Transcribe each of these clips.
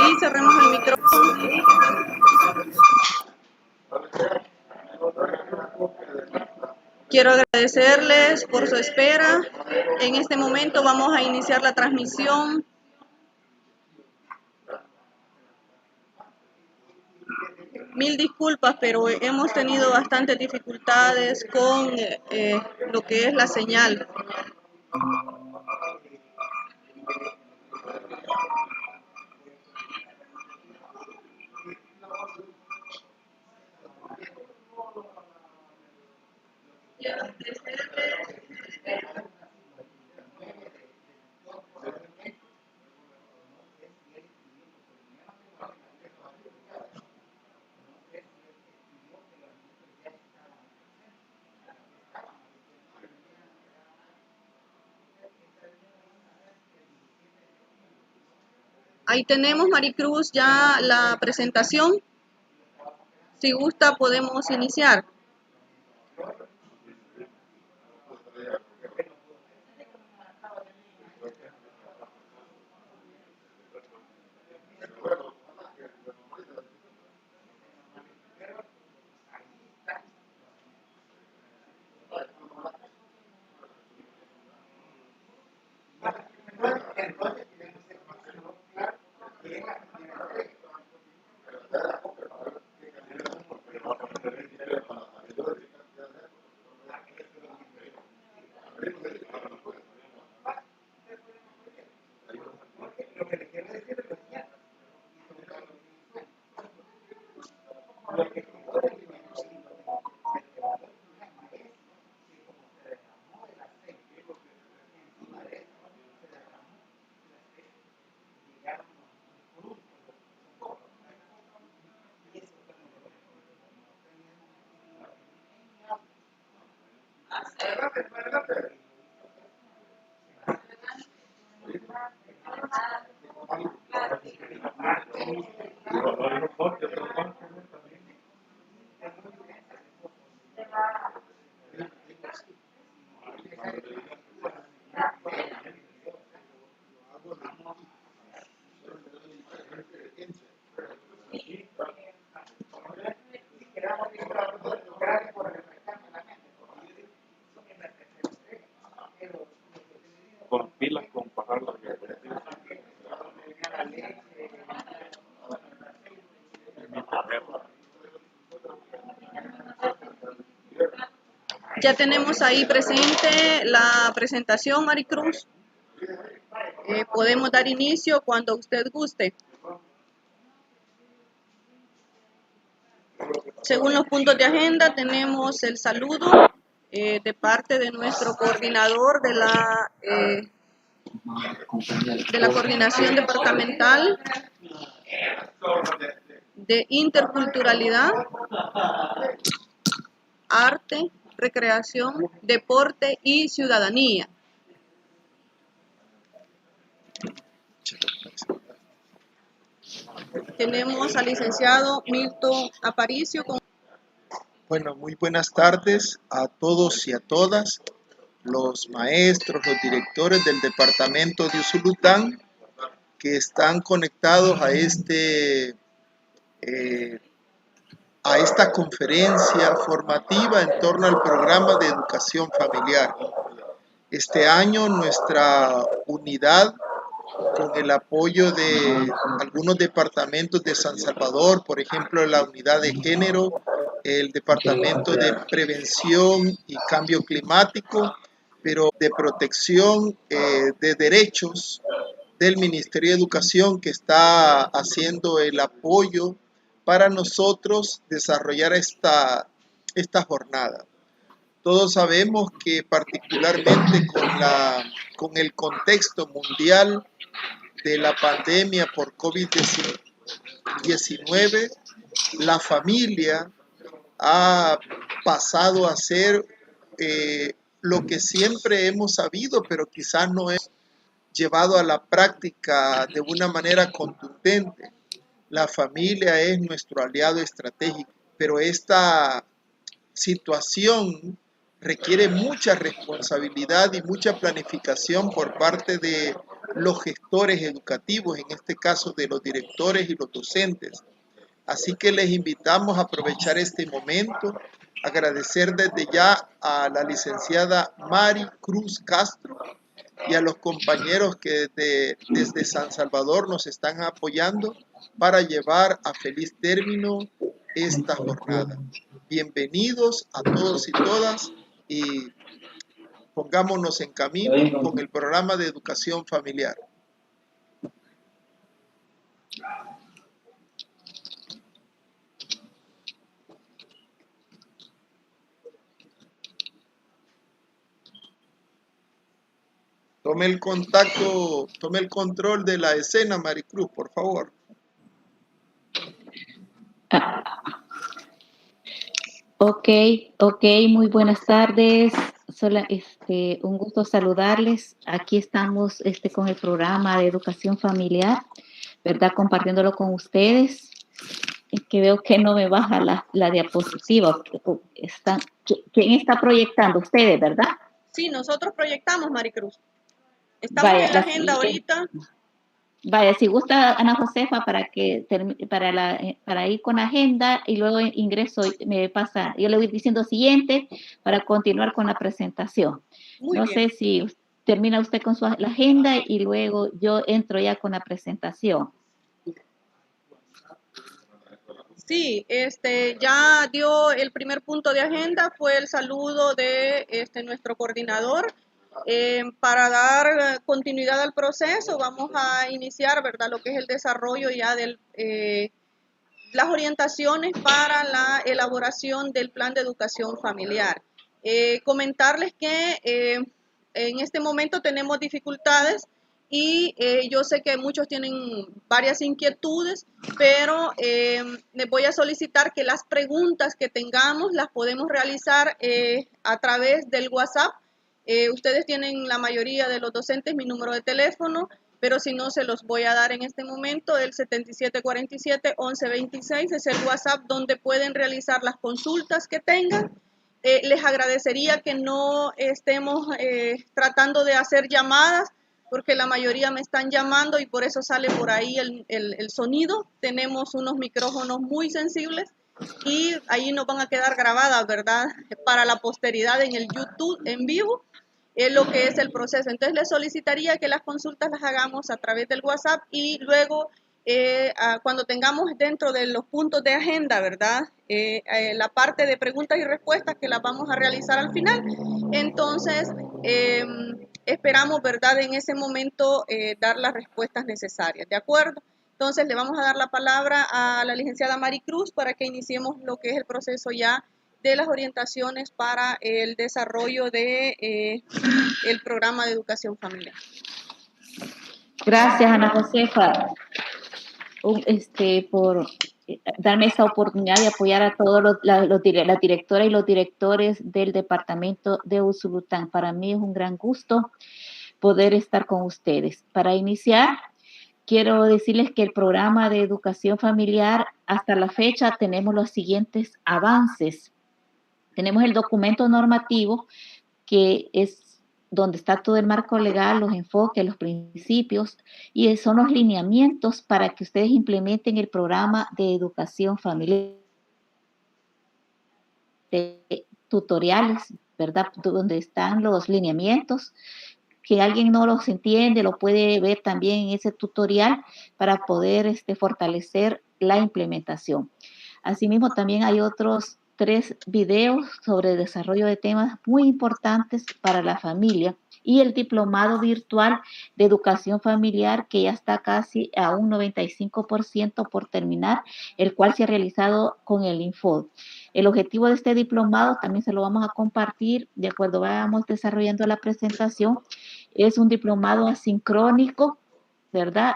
ahí, cerremos el micrófono. Quiero agradecerles por su espera. En este momento vamos a iniciar la transmisión. Mil disculpas, pero hemos tenido bastantes dificultades con lo que es la señal. Ahí tenemos, Maricruz, ya la presentación. Si gusta, podemos iniciar. Con pilas, con pajarlas. Ya tenemos ahí presente la presentación, Maricruz. Podemos dar inicio cuando usted guste. Según los puntos de agenda, tenemos el saludo de parte de nuestro coordinador de la coordinación departamental de interculturalidad, arte, recreación, deporte y ciudadanía. Tenemos al licenciado Milton Aparicio. Bueno, muy buenas tardes a todos y a todas, los maestros, los directores del departamento de Usulután que están conectados a esta conferencia formativa en torno al programa de educación familiar. Este año nuestra unidad, con el apoyo de algunos departamentos de San Salvador, por ejemplo la unidad de género, el departamento de prevención y cambio climático, pero de protección de derechos del Ministerio de Educación, que está haciendo el apoyo para nosotros desarrollar esta jornada. Todos sabemos que particularmente con el contexto mundial de la pandemia por COVID-19, la familia ha pasado a ser lo que siempre hemos sabido, pero quizás no hemos llevado a la práctica de una manera contundente. La familia es nuestro aliado estratégico, pero esta situación requiere mucha responsabilidad y mucha planificación por parte de los gestores educativos, en este caso de los directores y los docentes. Así que les invitamos a aprovechar este momento, agradecer desde ya a la licenciada Mari Cruz Castro y a los compañeros que desde San Salvador nos están apoyando para llevar a feliz término esta jornada. Bienvenidos a todos y todas y pongámonos en camino con el programa de educación familiar. Tome el contacto, tome el control de la escena, Maricruz, por favor. Ok, muy buenas tardes. Un gusto saludarles. Aquí estamos con el programa de educación familiar, ¿verdad? Compartiéndolo con ustedes. Que veo que no me baja la diapositiva. ¿Quién está proyectando? Ustedes, ¿verdad? Sí, nosotros proyectamos, Maricruz. Estamos en la agenda ahorita. Vaya, si gusta Ana Josefa para ir con la agenda y luego ingreso, me pasa, yo le voy diciendo siguiente para continuar con la presentación. Muy bien. No sé si termina usted con la agenda y luego yo entro ya con la presentación. Sí, ya dio el primer punto de agenda, fue el saludo de nuestro coordinador. Para dar continuidad al proceso, vamos a iniciar, ¿verdad?, lo que es el desarrollo ya de las orientaciones para la elaboración del plan de educación familiar. Comentarles que en este momento tenemos dificultades y yo sé que muchos tienen varias inquietudes, pero les voy a solicitar que las preguntas que tengamos las podemos realizar a través del WhatsApp. Ustedes tienen, la mayoría de los docentes, mi número de teléfono, pero si no, se los voy a dar en este momento. El 7747-1126 es el WhatsApp donde pueden realizar las consultas que tengan. Les agradecería que no estemos tratando de hacer llamadas, porque la mayoría me están llamando y por eso sale por ahí el sonido. Tenemos unos micrófonos muy sensibles y ahí nos van a quedar grabadas, ¿verdad?, para la posteridad en el YouTube en vivo. Es lo que es el proceso. Entonces les solicitaría que las consultas las hagamos a través del WhatsApp y luego cuando tengamos dentro de los puntos de agenda, ¿verdad?, la parte de preguntas y respuestas que las vamos a realizar al final. Entonces esperamos, ¿verdad?, en ese momento dar las respuestas necesarias, ¿de acuerdo? Entonces le vamos a dar la palabra a la licenciada Mari Cruz para que iniciemos lo que es el proceso ya de las orientaciones para el desarrollo de el programa de educación familiar. Gracias, Ana Josefa, por darme esta oportunidad de apoyar a todos las directoras y los directores del departamento de Usulután. Para mí es un gran gusto poder estar con ustedes. Para iniciar, quiero decirles que el programa de educación familiar, hasta la fecha, tenemos los siguientes avances. Tenemos el documento normativo, que es donde está todo el marco legal, los enfoques, los principios, y son los lineamientos para que ustedes implementen el programa de educación familiar. Tutoriales, ¿verdad?, donde están los lineamientos. Que alguien no los entiende, lo puede ver también en ese tutorial para poder fortalecer la implementación. Asimismo, también hay otros 3 videos sobre el desarrollo de temas muy importantes para la familia y el diplomado virtual de educación familiar, que ya está casi a un 95% por terminar, el cual se ha realizado con el Infod. El objetivo de este diplomado también se lo vamos a compartir de acuerdo vamos desarrollando la presentación. Es un diplomado asincrónico, ¿verdad?,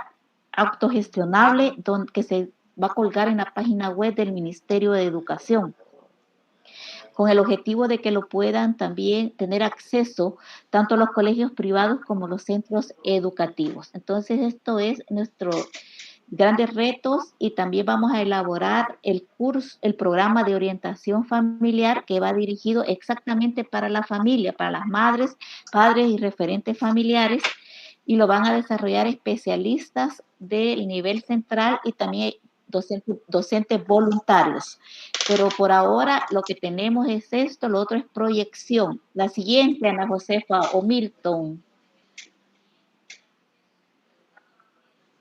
autogestionable, que se va a colgar en la página web del Ministerio de Educación, con el objetivo de que lo puedan también tener acceso tanto los colegios privados como los centros educativos. Entonces, esto es nuestro grandes retos, y también vamos a elaborar el programa de orientación familiar, que va dirigido exactamente para la familia, para las madres, padres y referentes familiares, y lo van a desarrollar especialistas del nivel central y también docentes voluntarios. Pero por ahora lo que tenemos es esto, lo otro es proyección. La siguiente, Ana Josefa o Milton.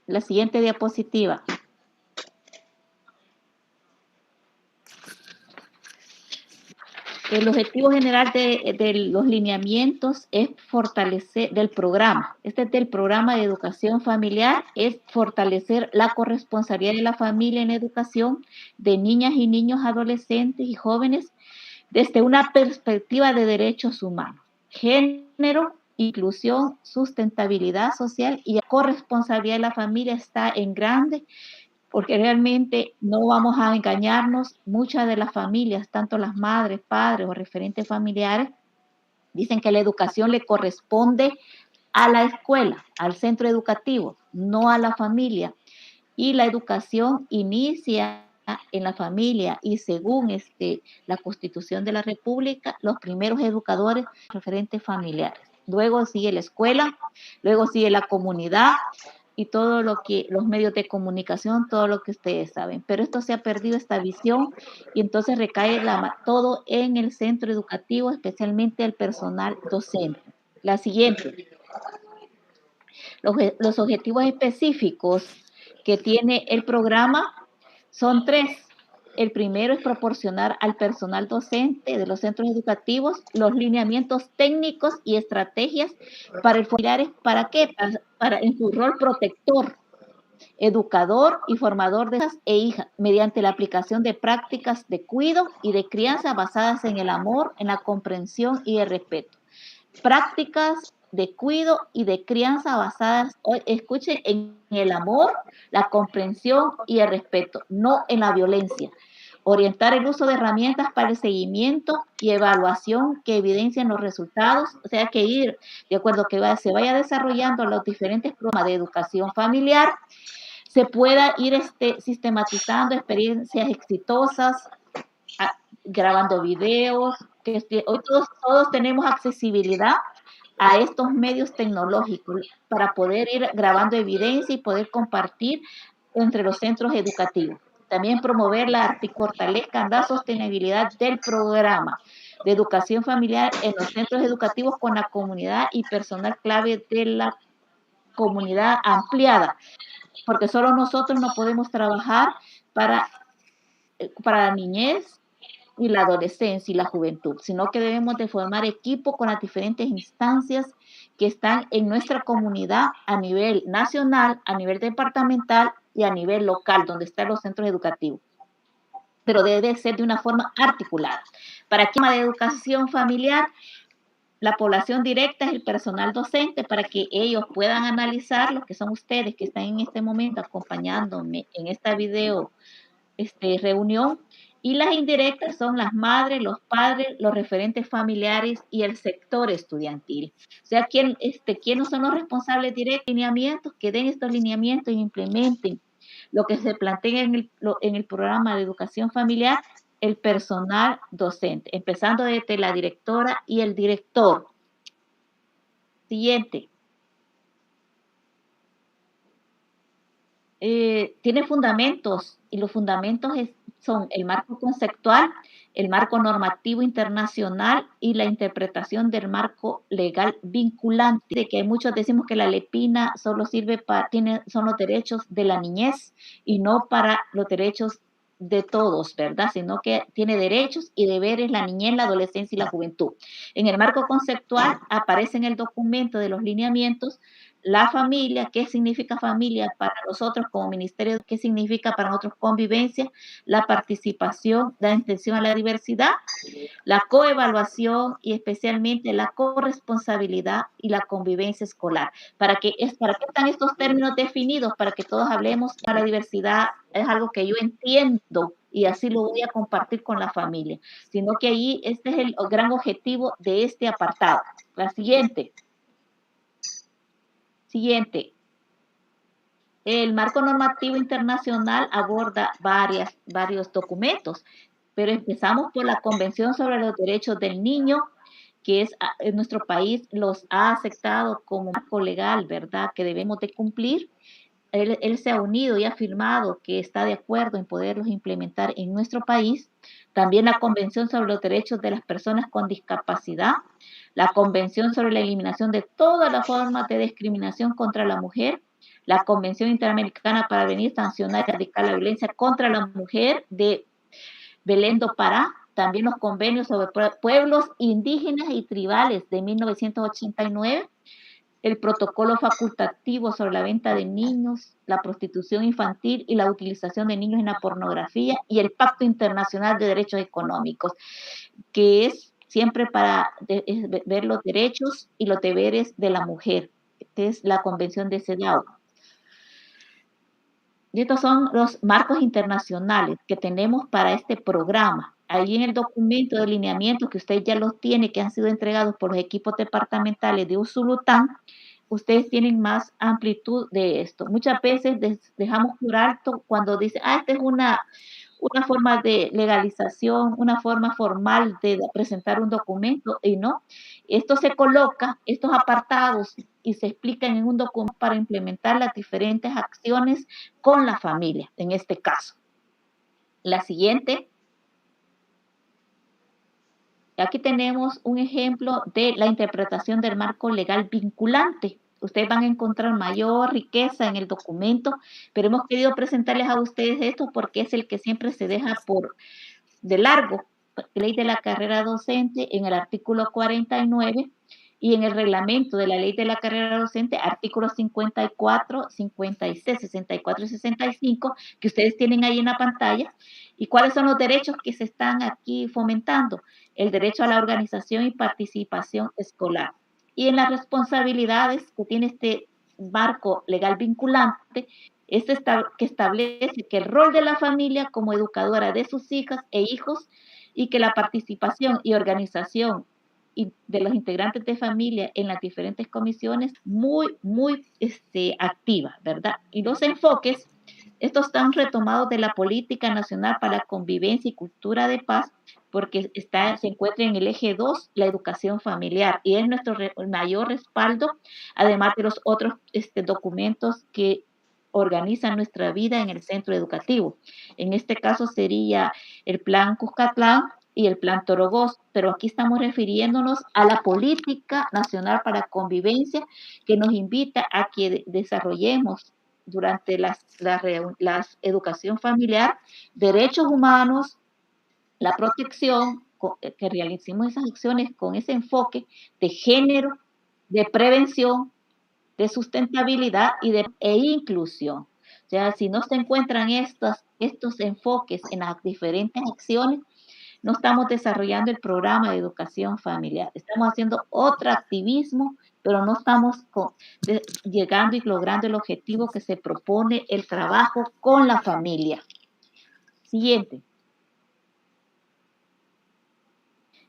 La siguiente diapositiva. El objetivo general de los lineamientos es fortalecer del programa. Este es del programa de educación familiar, es fortalecer la corresponsabilidad de la familia en educación de niñas y niños, adolescentes y jóvenes desde una perspectiva de derechos humanos, género, inclusión, sustentabilidad social y la corresponsabilidad de la familia está en grande, porque realmente no vamos a engañarnos, muchas de las familias, tanto las madres, padres o referentes familiares, dicen que la educación le corresponde a la escuela, al centro educativo, no a la familia. Y la educación inicia en la familia y según la Constitución de la República, los primeros educadores, referentes familiares. Luego sigue la escuela, luego sigue la comunidad, y todo lo que, los medios de comunicación, todo lo que ustedes saben. Pero esto se ha perdido, esta visión, y entonces recae todo en el centro educativo, especialmente el personal docente. La siguiente. Los objetivos específicos que tiene el programa son 3. El primero es proporcionar al personal docente de los centros educativos los lineamientos técnicos y estrategias para el familiares. ¿Para qué? Para en su rol protector, educador y formador de hijas e hijas, mediante la aplicación de prácticas de cuidado y de crianza basadas en el amor, en la comprensión y el respeto. Prácticas de cuidado y de crianza basadas, escuchen, en el amor, la comprensión y el respeto, no en la violencia. Orientar el uso de herramientas para el seguimiento y evaluación que evidencien los resultados, o sea, que ir de acuerdo que se vaya desarrollando los diferentes programas de educación familiar, se pueda ir sistematizando experiencias exitosas, grabando videos, que hoy todos tenemos accesibilidad a estos medios tecnológicos para poder ir grabando evidencia y poder compartir entre los centros educativos. También promover fortalezcan la sostenibilidad del programa de educación familiar en los centros educativos con la comunidad y personal clave de la comunidad ampliada, porque solo nosotros no podemos trabajar para la niñez y la adolescencia y la juventud, sino que debemos de formar equipo con las diferentes instancias que están en nuestra comunidad a nivel nacional, a nivel departamental y a nivel local, donde están los centros educativos. Pero debe ser de una forma articulada. Para el tema de educación familiar, la población directa es el personal docente para que ellos puedan analizar lo que son ustedes que están en este momento acompañándome en esta video reunión, y las indirectas son las madres, los padres, los referentes familiares y el sector estudiantil. O sea, ¿quiénes son los responsables directos de lineamientos? Que den estos lineamientos y implementen lo que se plantea en el programa de educación familiar, el personal docente, empezando desde la directora y el director. Siguiente. Tiene fundamentos, y los fundamentos son el marco conceptual, el marco normativo internacional y la interpretación del marco legal vinculante, de que muchos decimos que la LEPINA solo sirve son los derechos de la niñez y no para los derechos de todos, ¿verdad? Sino que tiene derechos y deberes la niñez, la adolescencia y la juventud. En el marco conceptual aparece en el documento de los lineamientos la familia, qué significa familia para nosotros como ministerio, qué significa para nosotros convivencia, la participación, la atención a la diversidad, la coevaluación y especialmente la corresponsabilidad y la convivencia escolar. ¿Para qué están estos términos definidos? Para que todos hablemos de la diversidad, es algo que yo entiendo y así lo voy a compartir con la familia, sino que ahí este es el gran objetivo de este apartado. La siguiente. El marco normativo internacional aborda varios documentos, pero empezamos por la Convención sobre los Derechos del Niño que es en nuestro país los ha aceptado como marco legal, ¿verdad?, que debemos de cumplir. Él se ha unido y ha afirmado que está de acuerdo en poderlos implementar en nuestro país. También la Convención sobre los Derechos de las Personas con Discapacidad, la Convención sobre la Eliminación de todas las formas de discriminación contra la mujer, la Convención Interamericana para prevenir, sancionar y erradicar la violencia contra la mujer de Belém do Pará, también los convenios sobre pueblos indígenas y tribales de 1989, el protocolo facultativo sobre la venta de niños, la prostitución infantil y la utilización de niños en la pornografía, y el Pacto Internacional de Derechos Económicos, que es siempre para ver los derechos y los deberes de la mujer. Esta es la Convención de CEDAW. Y estos son los marcos internacionales que tenemos para este programa. Ahí en el documento de lineamientos que usted ya los tiene, que han sido entregados por los equipos departamentales de Usulután, ustedes tienen más amplitud de esto. Muchas veces dejamos por alto cuando dice, esta es una forma de legalización, una forma formal de presentar un documento, y no. Esto se coloca, estos apartados, y se explican en un documento para implementar las diferentes acciones con la familia, en este caso. La siguiente. Aquí tenemos un ejemplo de la interpretación del marco legal vinculante. Ustedes van a encontrar mayor riqueza en el documento, pero hemos querido presentarles a ustedes esto porque es el que siempre se deja de largo. Ley de la carrera docente en el artículo 49 y en el reglamento de la ley de la carrera docente, artículos 54, 56, 64 y 65, que ustedes tienen ahí en la pantalla. ¿Y cuáles son los derechos que se están aquí fomentando? El derecho a la organización y participación escolar. Y en las responsabilidades que tiene este marco legal vinculante, que establece que el rol de la familia como educadora de sus hijas e hijos, y que la participación y organización de los integrantes de familia en las diferentes comisiones muy activa, ¿verdad? Y los enfoques, estos están retomados de la Política Nacional para la Convivencia y Cultura de Paz, porque se encuentra en el eje 2, la educación familiar, y es nuestro mayor respaldo, además de los otros documentos que organizan nuestra vida en el centro educativo. En este caso sería el Plan Cuscatlán y el Plan Torogós, pero aquí estamos refiriéndonos a la Política Nacional para Convivencia, que nos invita a que desarrollemos durante la educación familiar derechos humanos, la protección, que realicemos esas acciones con ese enfoque de género, de prevención, de sustentabilidad e inclusión. O sea, si no se encuentran estos enfoques en las diferentes acciones, no estamos desarrollando el programa de educación familiar. Estamos haciendo otro activismo, pero no estamos llegando y logrando el objetivo que se propone el trabajo con la familia. Siguiente.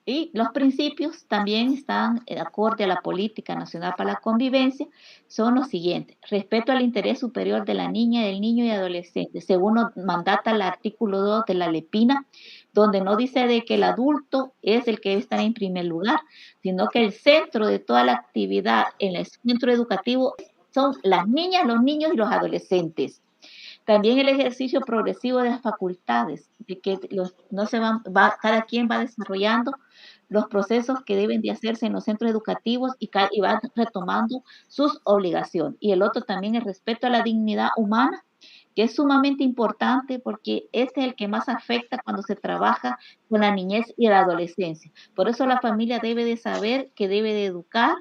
Y los principios también están acorde a la Política Nacional para la Convivencia, son los siguientes: respeto al interés superior de la niña, del niño y adolescente, según nos mandata el artículo 2 de la LEPINA, donde no dice de que el adulto es el que debe estar en primer lugar, sino que el centro de toda la actividad en el centro educativo son las niñas, los niños y los adolescentes. También el ejercicio progresivo de las facultades, de que cada quien va desarrollando los procesos que deben de hacerse en los centros educativos y va retomando sus obligaciones. Y el otro también, el respeto a la dignidad humana, que es sumamente importante porque este es el que más afecta cuando se trabaja con la niñez y la adolescencia. Por eso la familia debe de saber que debe de educar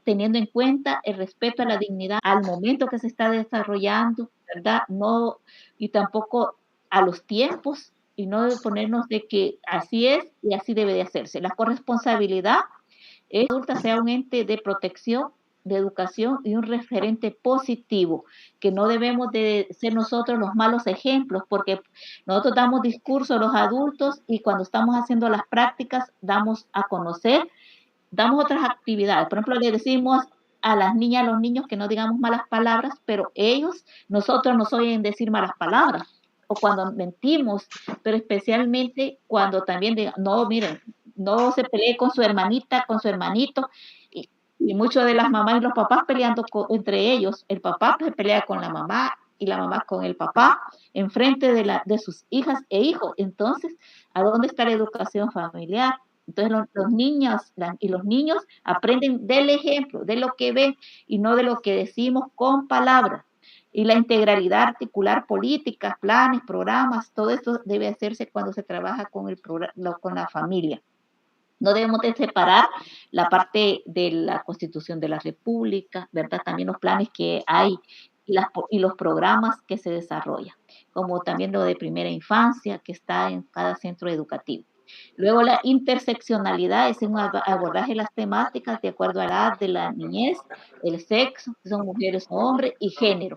teniendo en cuenta el respeto a la dignidad al momento que se está desarrollando, ¿verdad? No, y tampoco a los tiempos, y no ponernos de que así es y así debe de hacerse. La corresponsabilidad es que adulta sea un ente de protección, de educación y un referente positivo, que no debemos de ser nosotros los malos ejemplos, porque nosotros damos discurso a los adultos y cuando estamos haciendo las prácticas damos a conocer, damos otras actividades. Por ejemplo, le decimos a las niñas, a los niños que no digamos malas palabras, pero nosotros nos oyen decir malas palabras, o cuando mentimos, pero especialmente cuando también digan, no, miren, no se pelee con su hermanita, con su hermanito, y muchas de las mamás y los papás peleando entre ellos. El papá se pelea con la mamá y la mamá con el papá en frente de sus hijas e hijos. Entonces, ¿a dónde está la educación familiar? Entonces los niños y los niños aprenden del ejemplo, de lo que ven y no de lo que decimos con palabras. Y la integralidad articular, políticas, planes, programas, todo esto debe hacerse cuando se trabaja con la familia. No debemos de separar la parte de la Constitución de la República, ¿verdad? También los planes que hay y los programas que se desarrollan, como también lo de primera infancia que está en cada centro educativo. Luego la interseccionalidad es un abordaje de las temáticas de acuerdo a la edad de la niñez, el sexo, si son mujeres o hombres, y género,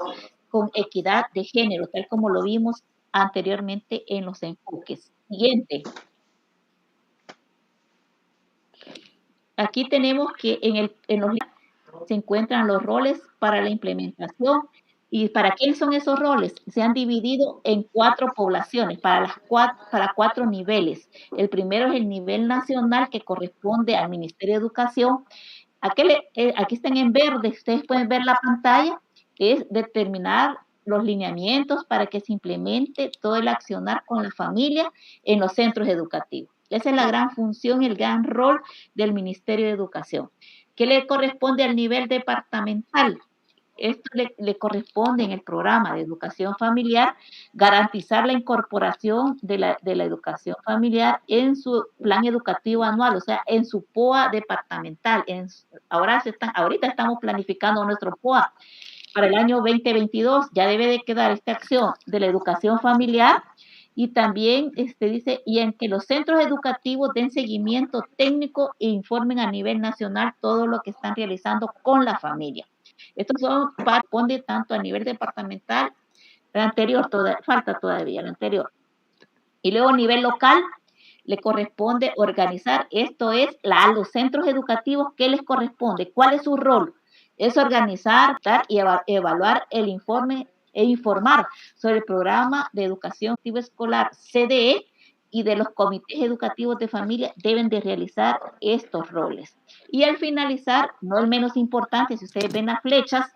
con equidad de género, tal como lo vimos anteriormente en los enfoques. Siguiente. Aquí tenemos que en los se encuentran los roles para la implementación. ¿Y para quiénes son esos roles? Se han dividido en 4 poblaciones, para 4 niveles. El primero es el nivel nacional, que corresponde al Ministerio de Educación. Aquí están en verde, ustedes pueden ver la pantalla, es determinar los lineamientos para que se implemente todo el accionar con la familia en los centros educativos. Esa es la gran función y el gran rol del Ministerio de Educación. ¿Qué le corresponde al nivel departamental? Esto le corresponde en el programa de educación familiar garantizar la incorporación de la educación familiar en su plan educativo anual, o sea, en su POA departamental. Ahorita estamos planificando nuestro POA para el año 2022. Ya debe de quedar esta acción de la educación familiar. Y también dice, y en que los centros educativos den seguimiento técnico e informen a nivel nacional todo lo que están realizando con la familia. Estos corresponde tanto a nivel departamental, el anterior, falta todavía el anterior. Y luego a nivel local le corresponde organizar, esto es, a los centros educativos, ¿qué les corresponde? ¿Cuál es su rol? Es organizar y evaluar el informe e informar sobre el programa de educación escolar CDE, y de los comités educativos de familia deben de realizar estos roles. Y al finalizar, no el menos importante, si ustedes ven las flechas,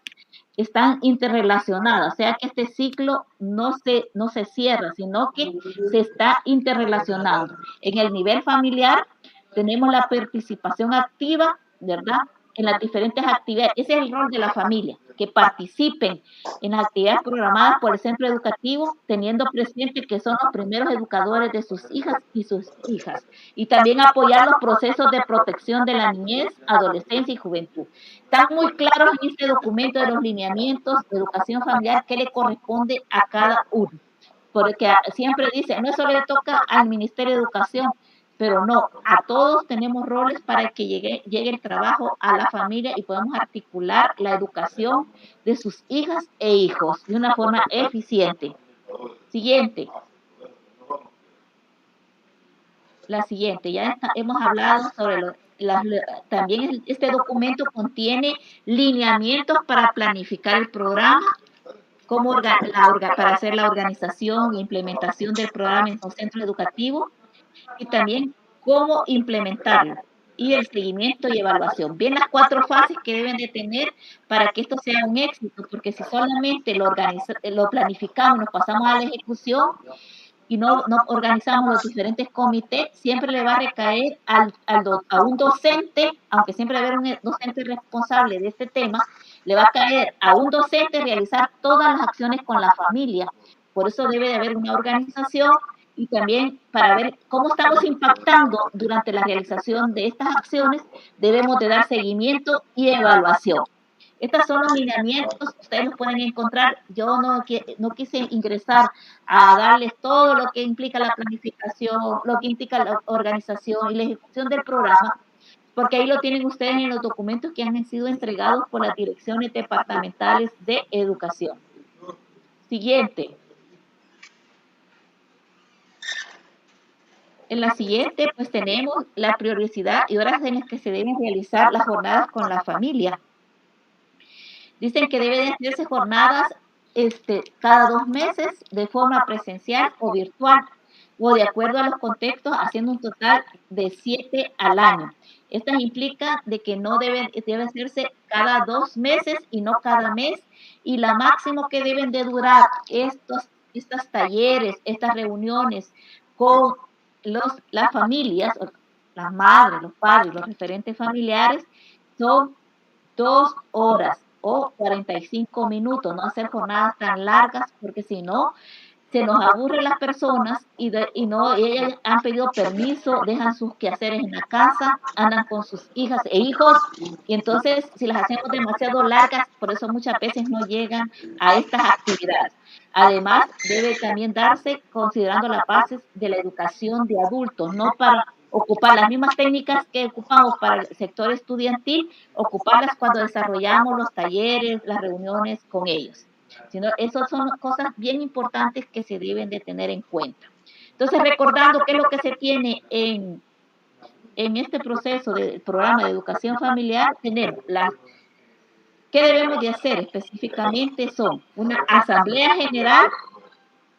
están interrelacionadas, o sea que este ciclo no se cierra, sino que se está interrelacionando. En el nivel familiar tenemos la participación activa, ¿verdad?, en las diferentes actividades. Ese es el rol de la familia, que participen en las actividades programadas por el centro educativo, teniendo presente que son los primeros educadores de sus hijas y sus hijas. Y también apoyar los procesos de protección de la niñez, adolescencia y juventud. Están muy claros en este documento de los lineamientos de educación familiar qué le corresponde a cada uno. Porque siempre dice, no solo le toca al Ministerio de Educación, pero no, a todos tenemos roles para que llegue el trabajo a la familia y podamos articular la educación de sus hijas e hijos de una forma eficiente. Siguiente. La siguiente, hemos hablado sobre también este documento contiene lineamientos para planificar el programa, para hacer la organización e implementación del programa en los centros educativos, y también cómo implementarlo, y el seguimiento y evaluación. Bien, las 4 fases que deben de tener para que esto sea un éxito, porque si solamente lo planificamos, nos pasamos a la ejecución y no organizamos los diferentes comités, siempre le va a recaer a un docente, aunque siempre va a haber un docente responsable de este tema, le va a caer a un docente realizar todas las acciones con la familia. Por eso debe de haber una organización, y también para ver cómo estamos impactando durante la realización de estas acciones, debemos de dar seguimiento y evaluación. Estos son los lineamientos, ustedes los pueden encontrar. Yo no quise ingresar a darles todo lo que implica la planificación, lo que implica la organización y la ejecución del programa, porque ahí lo tienen ustedes en los documentos que han sido entregados por las direcciones departamentales de educación. Siguiente. En la siguiente, pues tenemos la prioridad y horas en las que se deben realizar las jornadas con la familia. Dicen que deben hacerse jornadas cada 2 meses de forma presencial o virtual. o de acuerdo a los contextos, haciendo un total de 7 al año. Estas implica de que no debe hacerse cada 2 meses y no cada mes, y la máximo que deben de durar estos talleres, estas reuniones con las familias, las madres, los padres, los referentes familiares, son 2 horas o 45 minutos, no hacer jornadas tan largas, porque si no, se nos aburren las personas y no, ellas han pedido permiso, dejan sus quehaceres en la casa, andan con sus hijas e hijos, y entonces si las hacemos demasiado largas, por eso muchas veces no llegan a estas actividades. Además, debe también darse considerando las bases de la educación de adultos, no para ocupar las mismas técnicas que ocupamos para el sector estudiantil, ocuparlas cuando desarrollamos los talleres, las reuniones con ellos. Sino, esas son cosas bien importantes que se deben de tener en cuenta. Entonces, recordando qué es lo que se tiene en este proceso del programa de educación familiar, tenemos ¿qué debemos de hacer específicamente? Son una asamblea general,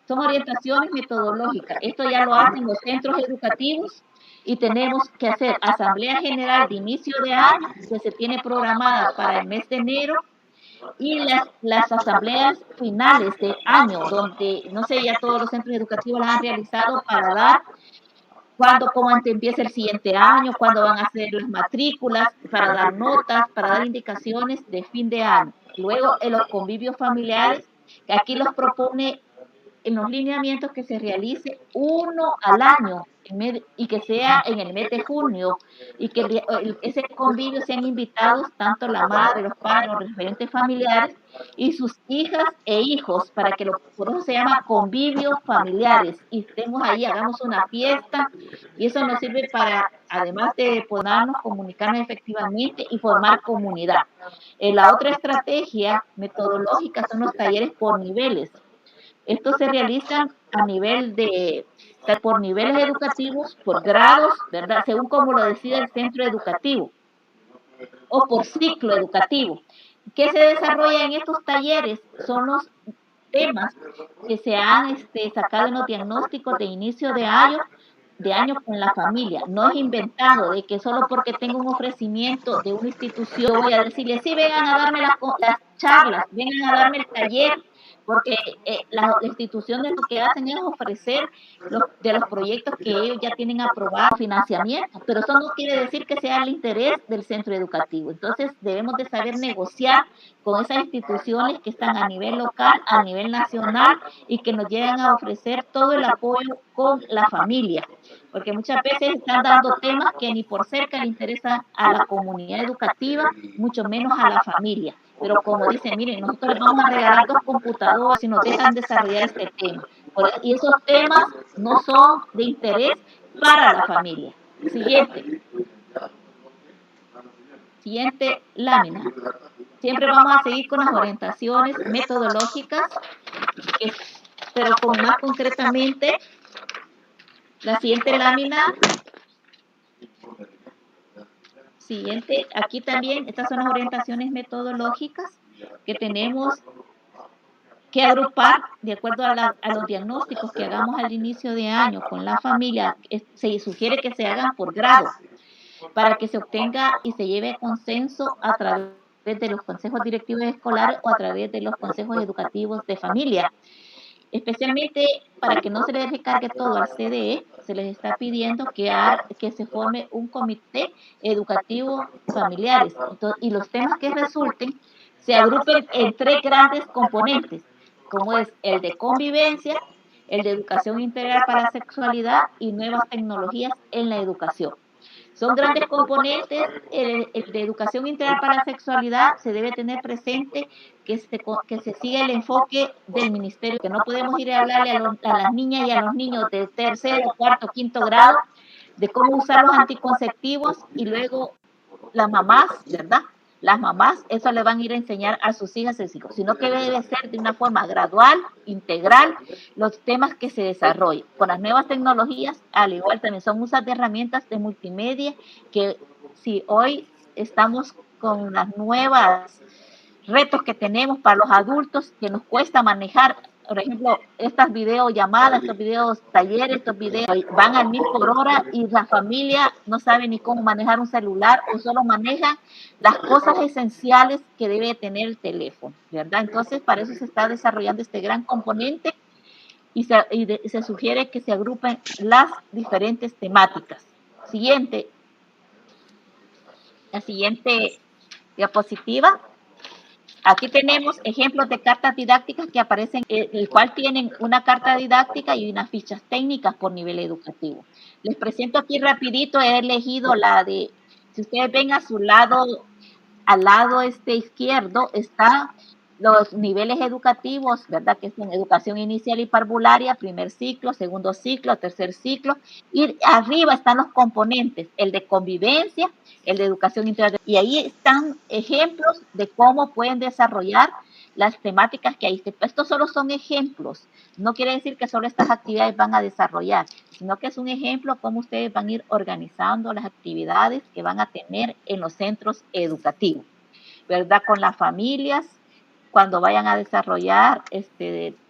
son orientaciones metodológicas. Esto ya lo hacen los centros educativos y tenemos que hacer asamblea general de inicio de año, que se tiene programada para el mes de enero, y las asambleas finales de año, donde, no sé, ya todos los centros educativos las han realizado para dar cómo empieza el siguiente año, cuándo van a hacer las matrículas, para dar notas, para dar indicaciones de fin de año. Luego, en los convivios familiares, que aquí los propone en los lineamientos que se realice uno al año y que sea en el mes de junio, y que ese convivio sean invitados tanto la madre, los padres, los referentes familiares y sus hijas e hijos, para que por eso se llama convivios familiares, y estemos ahí, hagamos una fiesta, y eso nos sirve para, además de podernos comunicarnos efectivamente y formar comunidad. La otra estrategia metodológica son los talleres por niveles. Estos se realizan a nivel por niveles educativos, por grados, ¿verdad? Según como lo decide el centro educativo, o por ciclo educativo. ¿Qué se desarrolla en estos talleres? Son los temas que se han sacado en los diagnósticos de inicio de año con la familia. No es inventado de que solo porque tengo un ofrecimiento de una institución voy a decirle, sí, vengan a darme las charlas, vengan a darme el taller, porque las instituciones lo que hacen es ofrecer de los proyectos que ellos ya tienen aprobado financiamiento, pero eso no quiere decir que sea el interés del centro educativo. Entonces debemos de saber negociar con esas instituciones que están a nivel local, a nivel nacional, y que nos llegan a ofrecer todo el apoyo con la familia, porque muchas veces están dando temas que ni por cerca le interesan a la comunidad educativa, mucho menos a la familia. Pero como dicen, miren, nosotros les vamos a regalar 2 computadoras si nos dejan desarrollar este tema. Y esos temas no son de interés para la familia. Siguiente lámina. Siempre vamos a seguir con las orientaciones metodológicas, pero más concretamente, la siguiente lámina. Siguiente, aquí también, estas son las orientaciones metodológicas que tenemos que agrupar de acuerdo a los diagnósticos que hagamos al inicio de año con la familia. Se sugiere que se hagan por grado, para que se obtenga y se lleve a consenso a través de los consejos directivos escolares o a través de los consejos educativos de familia. Especialmente para que no se les recargue todo al CDE, se les está pidiendo que se forme un comité educativo familiares. Entonces, y los temas que resulten se agrupen en 3 grandes componentes, como es el de convivencia, el de educación integral para la sexualidad y nuevas tecnologías en la educación. Son grandes componentes. El de educación integral para la sexualidad se debe tener presente que se siga el enfoque del ministerio, que no podemos ir a hablarle a las niñas y a los niños de tercero, cuarto, quinto grado de cómo usar los anticonceptivos y luego las mamás, ¿verdad? Las mamás, eso le van a ir a enseñar a sus hijas y sus hijos, sino que debe ser de una forma gradual, integral, los temas que se desarrollen. Con las nuevas tecnologías, al igual también son usos de herramientas de multimedia, que si hoy estamos con las nuevas retos que tenemos para los adultos, que nos cuesta manejar por ejemplo, estas videollamadas, estos videos talleres, estos videos van al 1000 por hora y la familia no sabe ni cómo manejar un celular o solo maneja las cosas esenciales que debe tener el teléfono, ¿verdad? Entonces, para eso se está desarrollando este gran componente y se sugiere que se agrupen las diferentes temáticas. La siguiente diapositiva. Aquí tenemos ejemplos de cartas didácticas que aparecen, el cual tienen una carta didáctica y unas fichas técnicas por nivel educativo. Les presento aquí rapidito, he elegido la de, si ustedes ven a su lado, al lado izquierdo, está los niveles educativos, ¿verdad? Que son educación inicial y parvularia, primer ciclo, segundo ciclo, tercer ciclo, y arriba están los componentes, el de convivencia, el de educación integral, y ahí están ejemplos de cómo pueden desarrollar las temáticas que hay. Estos solo son ejemplos, no quiere decir que solo estas actividades van a desarrollar, sino que es un ejemplo cómo ustedes van a ir organizando las actividades que van a tener en los centros educativos, ¿verdad? Con las familias, cuando vayan a desarrollar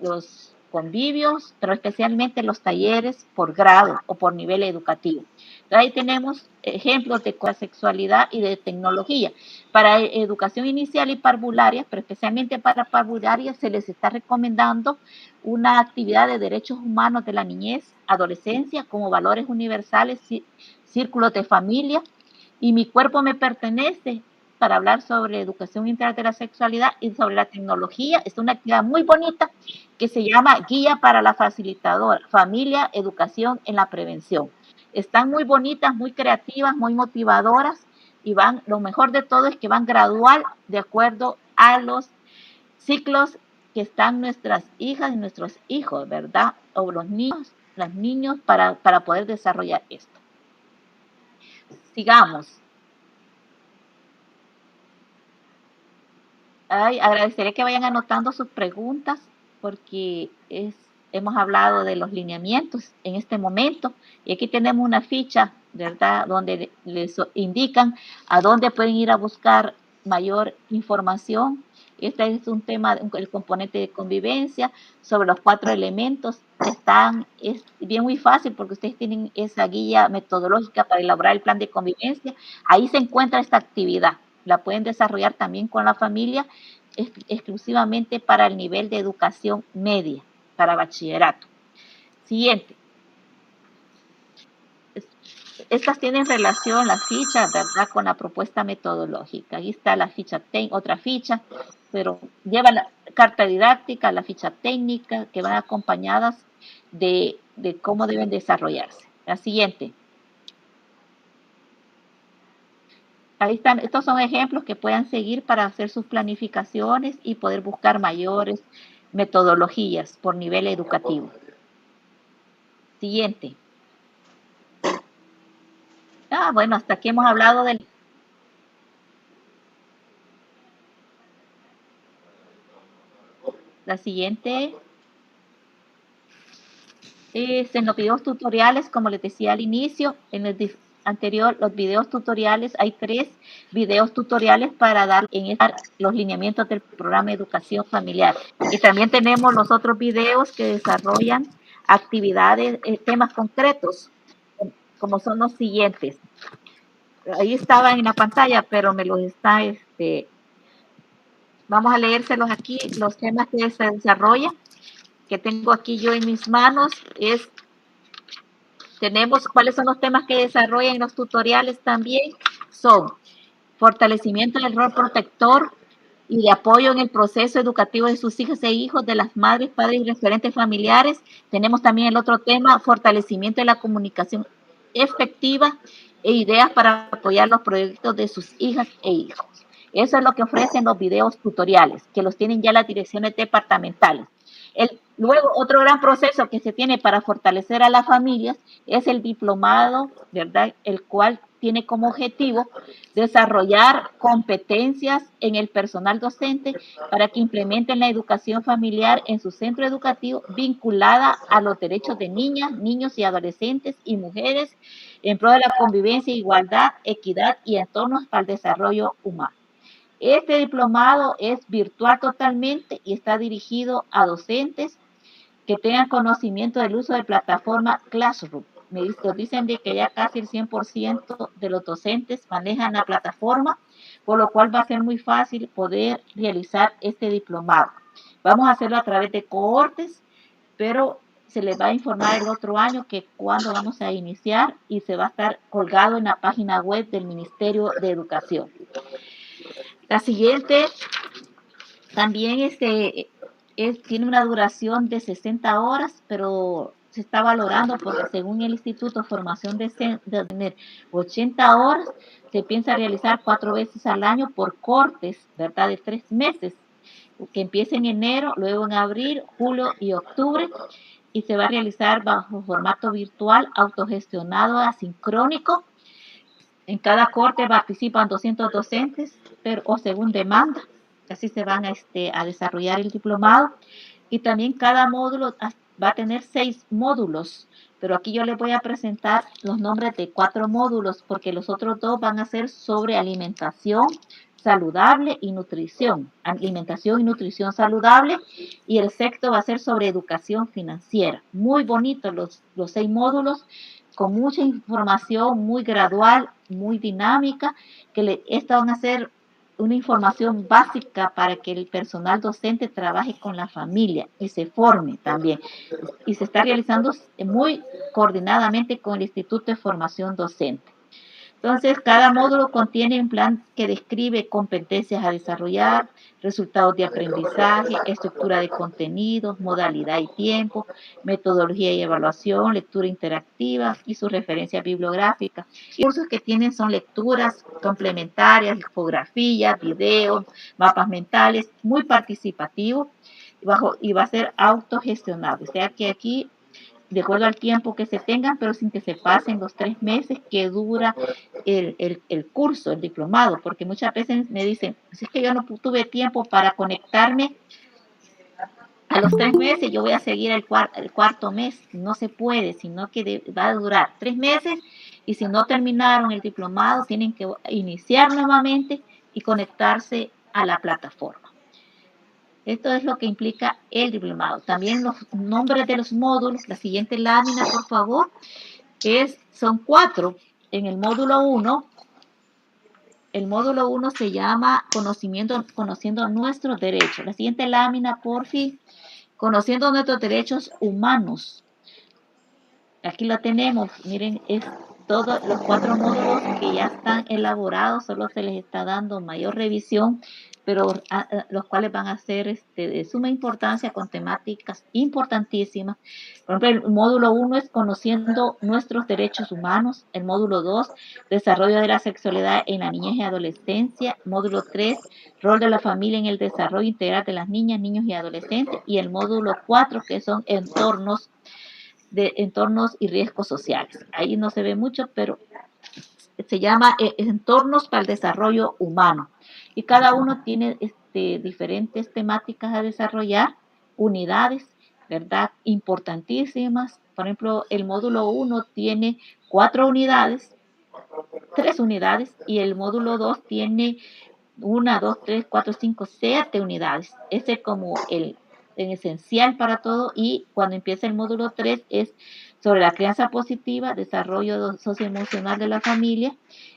los convivios, pero especialmente los talleres por grado o por nivel educativo. Entonces, ahí tenemos ejemplos de sexualidad y de tecnología. Para educación inicial y parvularia, pero especialmente para parvularia, se les está recomendando una actividad de derechos humanos de la niñez, adolescencia, como valores universales, círculos de familia, y mi cuerpo me pertenece, para hablar sobre educación integral de la sexualidad y sobre la tecnología. Es una actividad muy bonita que se llama Guía para la Facilitadora, Familia, Educación en la Prevención. Están muy bonitas, muy creativas, muy motivadoras y van, lo mejor de todo es que van gradual de acuerdo a los ciclos que están nuestras hijas y nuestros hijos, ¿verdad? O los niños, para poder desarrollar esto. Sigamos. Agradecería que vayan anotando sus preguntas porque hemos hablado de los lineamientos en este momento y aquí tenemos una ficha, ¿verdad?, donde les indican a dónde pueden ir a buscar mayor información. Este es un tema, el componente de convivencia, sobre los 4 elementos. Es bien muy fácil porque ustedes tienen esa guía metodológica para elaborar el plan de convivencia. Ahí se encuentra esta actividad. La pueden desarrollar también con la familia, exclusivamente para el nivel de educación media, para bachillerato. Siguiente. Estas tienen relación, las fichas, ¿verdad?, con la propuesta metodológica. Ahí está la ficha, otra ficha, pero lleva la carta didáctica, la ficha técnica, que van acompañadas de cómo deben desarrollarse. La siguiente. Ahí están, estos son ejemplos que puedan seguir para hacer sus planificaciones y poder buscar mayores metodologías por nivel educativo. Siguiente. Bueno, hasta aquí hemos hablado del... La siguiente es en los videos tutoriales, como les decía al inicio, en el anterior, los videos tutoriales, hay 3 videos tutoriales para dar los lineamientos del programa de educación familiar. Y también tenemos los otros videos que desarrollan actividades, temas concretos, como son los siguientes. Ahí estaban en la pantalla, pero me los está, vamos a leérselos aquí, los temas que se desarrollan, que tengo aquí yo en mis manos, tenemos cuáles son los temas que desarrollan los tutoriales también, son fortalecimiento del rol protector y de apoyo en el proceso educativo de sus hijas e hijos, de las madres, padres y referentes familiares. Tenemos también el otro tema, fortalecimiento de la comunicación efectiva e ideas para apoyar los proyectos de sus hijas e hijos. Eso es lo que ofrecen los videos tutoriales, que los tienen ya las direcciones departamentales. Luego, otro gran proceso que se tiene para fortalecer a las familias es el diplomado, ¿verdad?, el cual tiene como objetivo desarrollar competencias en el personal docente para que implementen la educación familiar en su centro educativo vinculada a los derechos de niñas, niños y adolescentes y mujeres en pro de la convivencia, igualdad, equidad y entornos para el desarrollo humano. Este diplomado es virtual totalmente y está dirigido a docentes que tengan conocimiento del uso de plataforma Classroom. Nos dicen de que ya casi el 100% de los docentes manejan la plataforma, por lo cual va a ser muy fácil poder realizar este diplomado. Vamos a hacerlo a través de cohortes, pero se les va a informar el otro año que cuándo vamos a iniciar y se va a estar colgado en la página web del Ministerio de Educación. La siguiente también tiene una duración de 60 horas, pero se está valorando porque según el Instituto de Formación de tener 80 horas, se piensa realizar 4 veces al año por cortes, ¿verdad? De 3 meses, que empiece en enero, luego en abril, julio y octubre, y se va a realizar bajo formato virtual, autogestionado, asincrónico. En cada corte participan 200 docentes, o según demanda. Así se van a desarrollar el diplomado. Y también cada módulo va a tener 6 módulos, pero aquí yo les voy a presentar los nombres de 4 módulos, porque los otros 2 van a ser sobre alimentación saludable y nutrición, alimentación y nutrición saludable, y el sexto va a ser sobre educación financiera. Muy bonitos los 6 módulos, con mucha información, muy gradual, muy dinámica, que estas van a ser una información básica para que el personal docente trabaje con la familia y se forme también. Y se está realizando muy coordinadamente con el Instituto de Formación Docente. Entonces, cada módulo contiene un plan que describe competencias a desarrollar, resultados de aprendizaje, estructura de contenidos, modalidad y tiempo, metodología y evaluación, lectura interactiva y sus referencias bibliográficas. Y los cursos que tienen son lecturas complementarias, infografías, videos, mapas mentales, muy participativo y va a ser autogestionado. O sea que aquí, de acuerdo al tiempo que se tengan, pero sin que se pasen los 3 meses que dura el curso, el diplomado, porque muchas veces me dicen, si es que yo no tuve tiempo para conectarme a los 3 meses, yo voy a seguir el cuarto mes. No se puede, sino que va a durar 3 meses, y si no terminaron el diplomado, tienen que iniciar nuevamente y conectarse a la plataforma. Esto es lo que implica el diplomado. También los nombres de los módulos, la siguiente lámina, por favor, son 4. En el módulo 1, se llama Conociendo Nuestros Derechos. La siguiente lámina, por fin, Conociendo Nuestros Derechos Humanos. Aquí lo tenemos, miren, es todos los 4 módulos que ya están elaborados, solo se les está dando mayor revisión, pero los cuales van a ser de suma importancia con temáticas importantísimas. Por ejemplo, el módulo 1 es Conociendo Nuestros Derechos Humanos, el módulo 2, Desarrollo de la Sexualidad en la Niñez y Adolescencia, módulo 3, Rol de la Familia en el Desarrollo Integral de las Niñas, Niños y Adolescentes, y el módulo 4, que son entornos y riesgos sociales. Ahí no se ve mucho, pero se llama entornos para el desarrollo humano. Y cada uno tiene diferentes temáticas a desarrollar, unidades, ¿verdad? Importantísimas. Por ejemplo, el módulo 1 tiene 4 unidades, 3 unidades, y el módulo 2 tiene 1, 2, 3, 4, 5, 7 unidades. Ese es como el esencial para todo. Y cuando empieza el módulo 3 es sobre la crianza positiva, desarrollo socioemocional de la familia,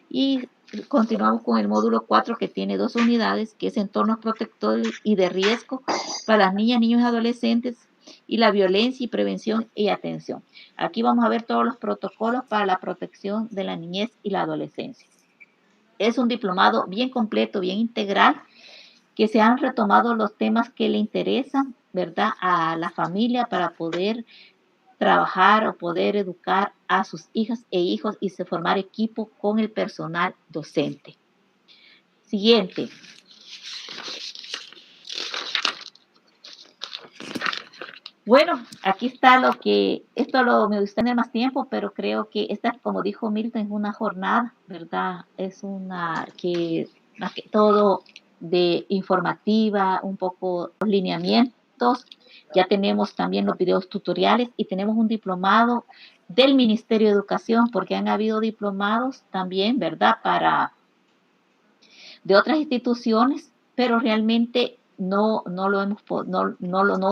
y continuamos con el módulo 4, que tiene 2 unidades, que es entornos protectores y de riesgo para las niñas, niños y adolescentes, y la violencia y prevención y atención. Aquí vamos a ver todos los protocolos para la protección de la niñez y la adolescencia. Es un diplomado bien completo, bien integral, que se han retomado los temas que le interesan, ¿verdad?, a la familia para poder trabajar o poder educar a sus hijas e hijos y formar equipo con el personal docente. Siguiente. Bueno, aquí está me gustaría tener más tiempo, pero creo que esta, como dijo Milton, es una jornada, ¿verdad? Es una que, más que todo, de informativa, un poco los lineamientos. Ya tenemos también los videos tutoriales y tenemos un diplomado del Ministerio de Educación, porque han habido diplomados también, ¿verdad?, de otras instituciones, pero realmente no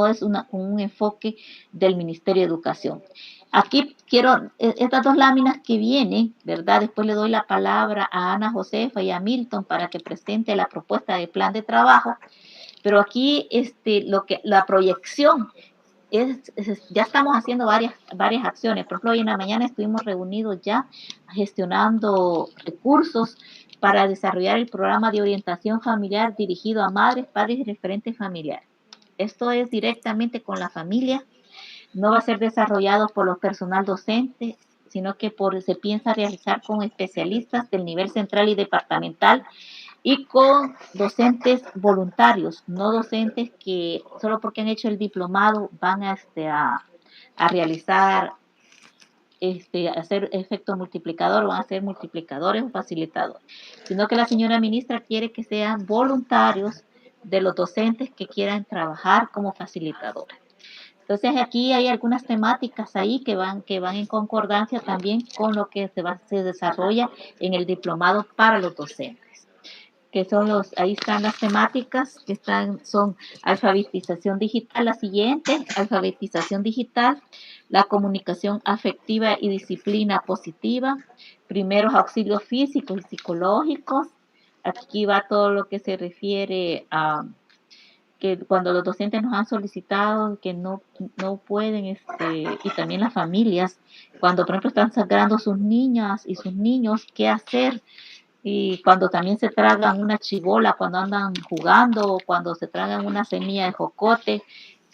es un enfoque del Ministerio de Educación. Aquí quiero, estas dos láminas que vienen, ¿verdad? Después le doy la palabra a Ana Josefa y a Milton para que presente la propuesta de plan de trabajo, pero aquí la proyección ya estamos haciendo varias acciones. Por ejemplo, hoy en la mañana estuvimos reunidos ya gestionando recursos para desarrollar el programa de orientación familiar dirigido a madres, padres y referentes familiares. Esto es directamente con la familia, no va a ser desarrollado por los personal docente, sino que se piensa realizar con especialistas del nivel central y departamental y con docentes voluntarios, no docentes que solo porque han hecho el diplomado van a realizar, hacer efecto multiplicador, van a ser multiplicadores o facilitadores, sino que la señora ministra quiere que sean voluntarios de los docentes que quieran trabajar como facilitadores. Entonces aquí hay algunas temáticas ahí que van en concordancia también con lo que se desarrolla en el diplomado para los docentes, que ahí están las temáticas que son alfabetización digital, la siguiente, alfabetización digital, la comunicación afectiva y disciplina positiva, primeros auxilios físicos y psicológicos. Aquí va todo lo que se refiere a que cuando los docentes nos han solicitado que no pueden, y también las familias, cuando por ejemplo están sangrando sus niñas y sus niños, ¿qué hacer? Y cuando también se tragan una chibola, cuando andan jugando, o cuando se tragan una semilla de jocote,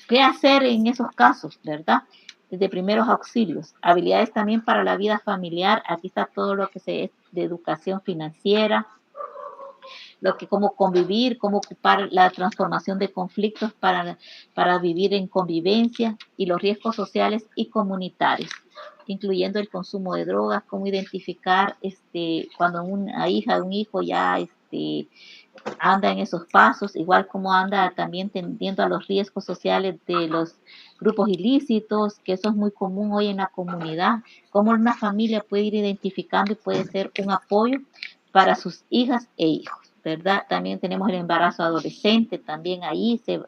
¿qué hacer en esos casos, verdad? De primeros auxilios, habilidades también para la vida familiar, aquí está todo lo que es de educación financiera, cómo convivir, cómo ocupar la transformación de conflictos para vivir en convivencia y los riesgos sociales y comunitarios, incluyendo el consumo de drogas, cómo identificar cuando una hija, un hijo ya anda en esos pasos, igual como anda también tendiendo a los riesgos sociales de los grupos ilícitos, que eso es muy común hoy en la comunidad, cómo una familia puede ir identificando y puede ser un apoyo para sus hijas e hijos, ¿verdad? También tenemos el embarazo adolescente, también ahí se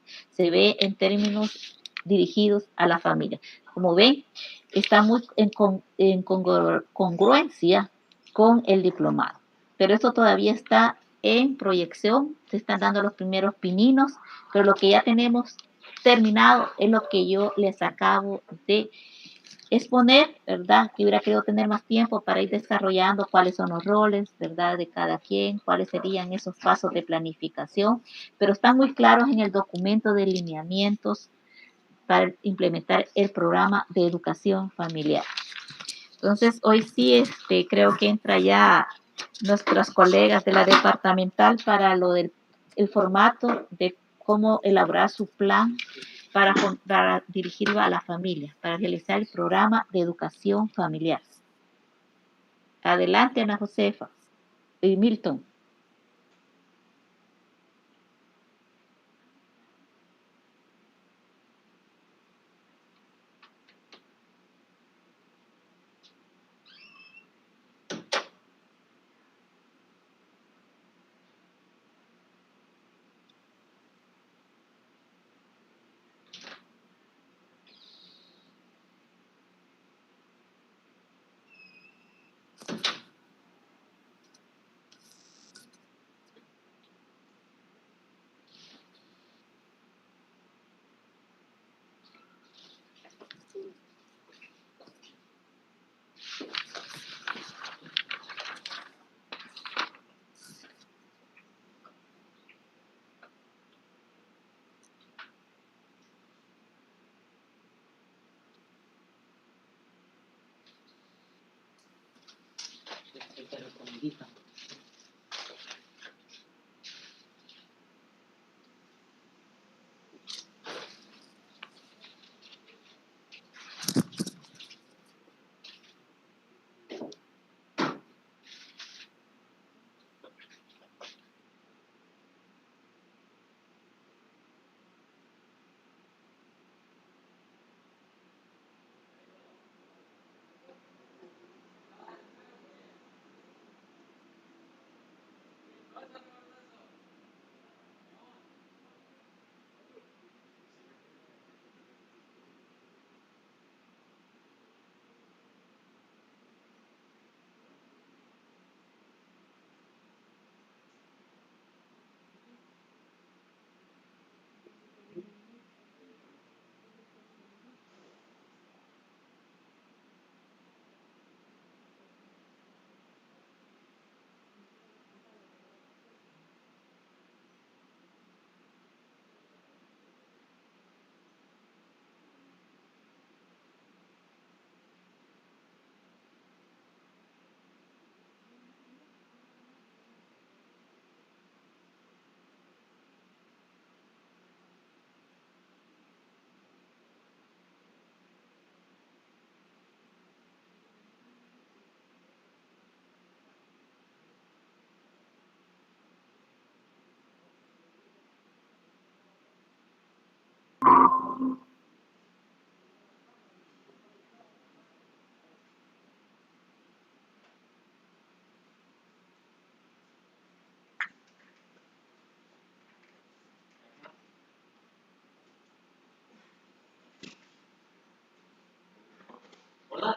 ve en términos dirigidos a la familia. Como ven, está muy en congruencia con el diplomado, pero esto todavía está en proyección, se están dando los primeros pininos, pero lo que ya tenemos terminado es lo que yo les acabo de exponer, ¿verdad? Que hubiera querido tener más tiempo para ir desarrollando cuáles son los roles, ¿verdad? De cada quien, cuáles serían esos pasos de planificación, pero están muy claros en el documento de lineamientos para implementar el programa de educación familiar. Entonces, hoy sí creo que entra ya nuestros colegas de la departamental para lo del el formato de cómo elaborar su plan para dirigirlo a la familia, para realizar el programa de educación familiar. Adelante, Ana Josefa y Milton.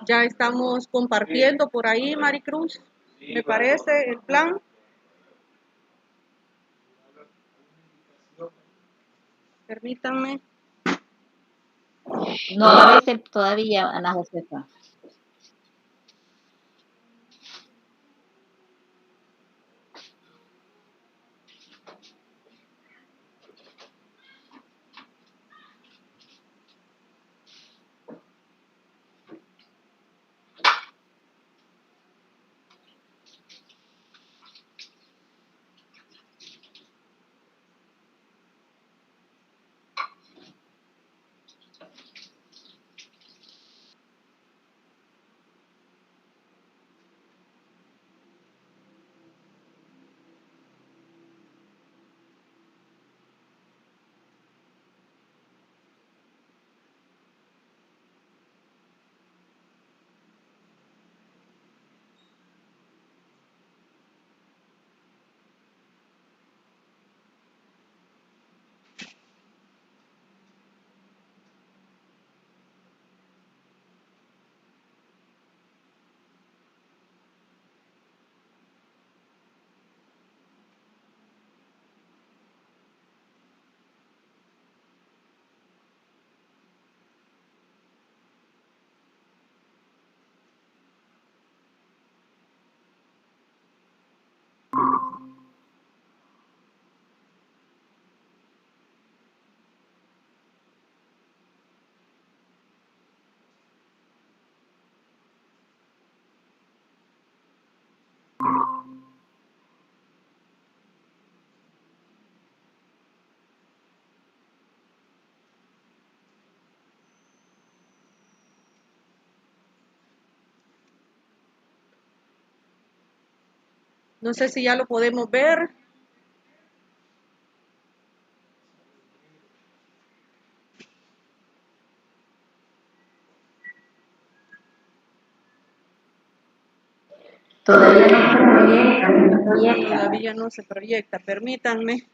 Ya estamos compartiendo por ahí, Maricruz, me parece, el plan. Permítanme. No aparece todavía, Ana Josefa. No sé si ya lo podemos ver. Todavía no se proyecta, no se proyecta. Todavía no se proyecta, permítanme.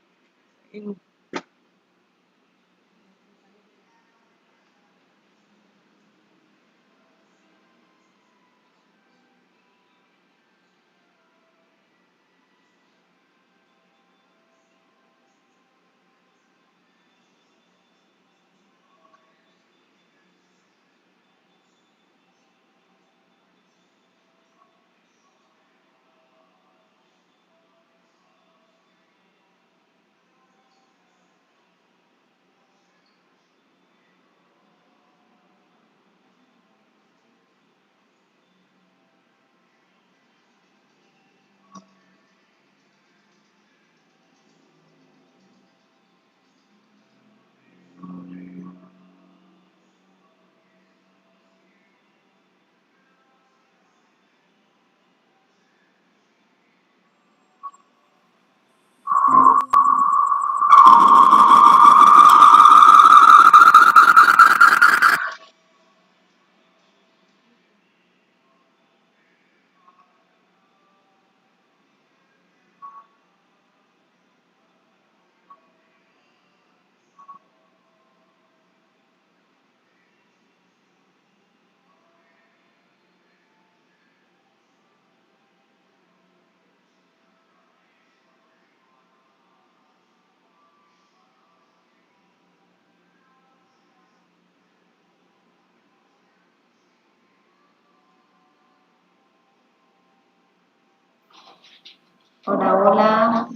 Hola, hola.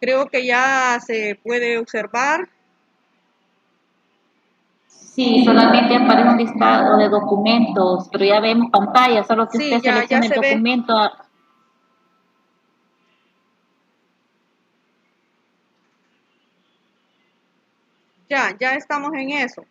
Creo que ya se puede observar. Sí, solamente aparece un listado de documentos, pero ya vemos pantalla, solo que Sí, usted ya selecciona el se ve. documento. Ya estamos en eso.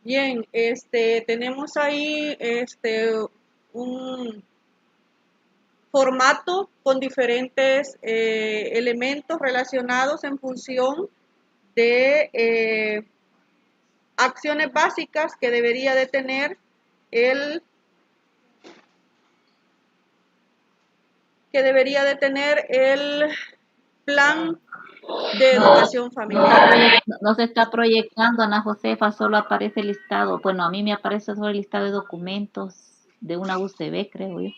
Bien, tenemos ahí un formato con diferentes elementos relacionados en función de acciones básicas que debería de tener el plan de educación familiar. No se está proyectando, Ana Josefa, solo aparece el listado. Bueno, a mí me aparece solo el listado de documentos de una UCB, creo yo.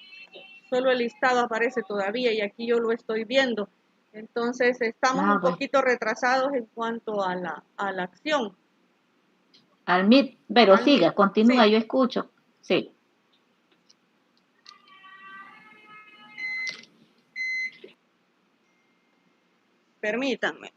Solo el listado aparece todavía y aquí yo lo estoy viendo. Entonces estamos un Bueno. poquito retrasados en cuanto a la acción. Al MIT, pero siga, continúa, Sí, yo escucho. Sí. permítanme.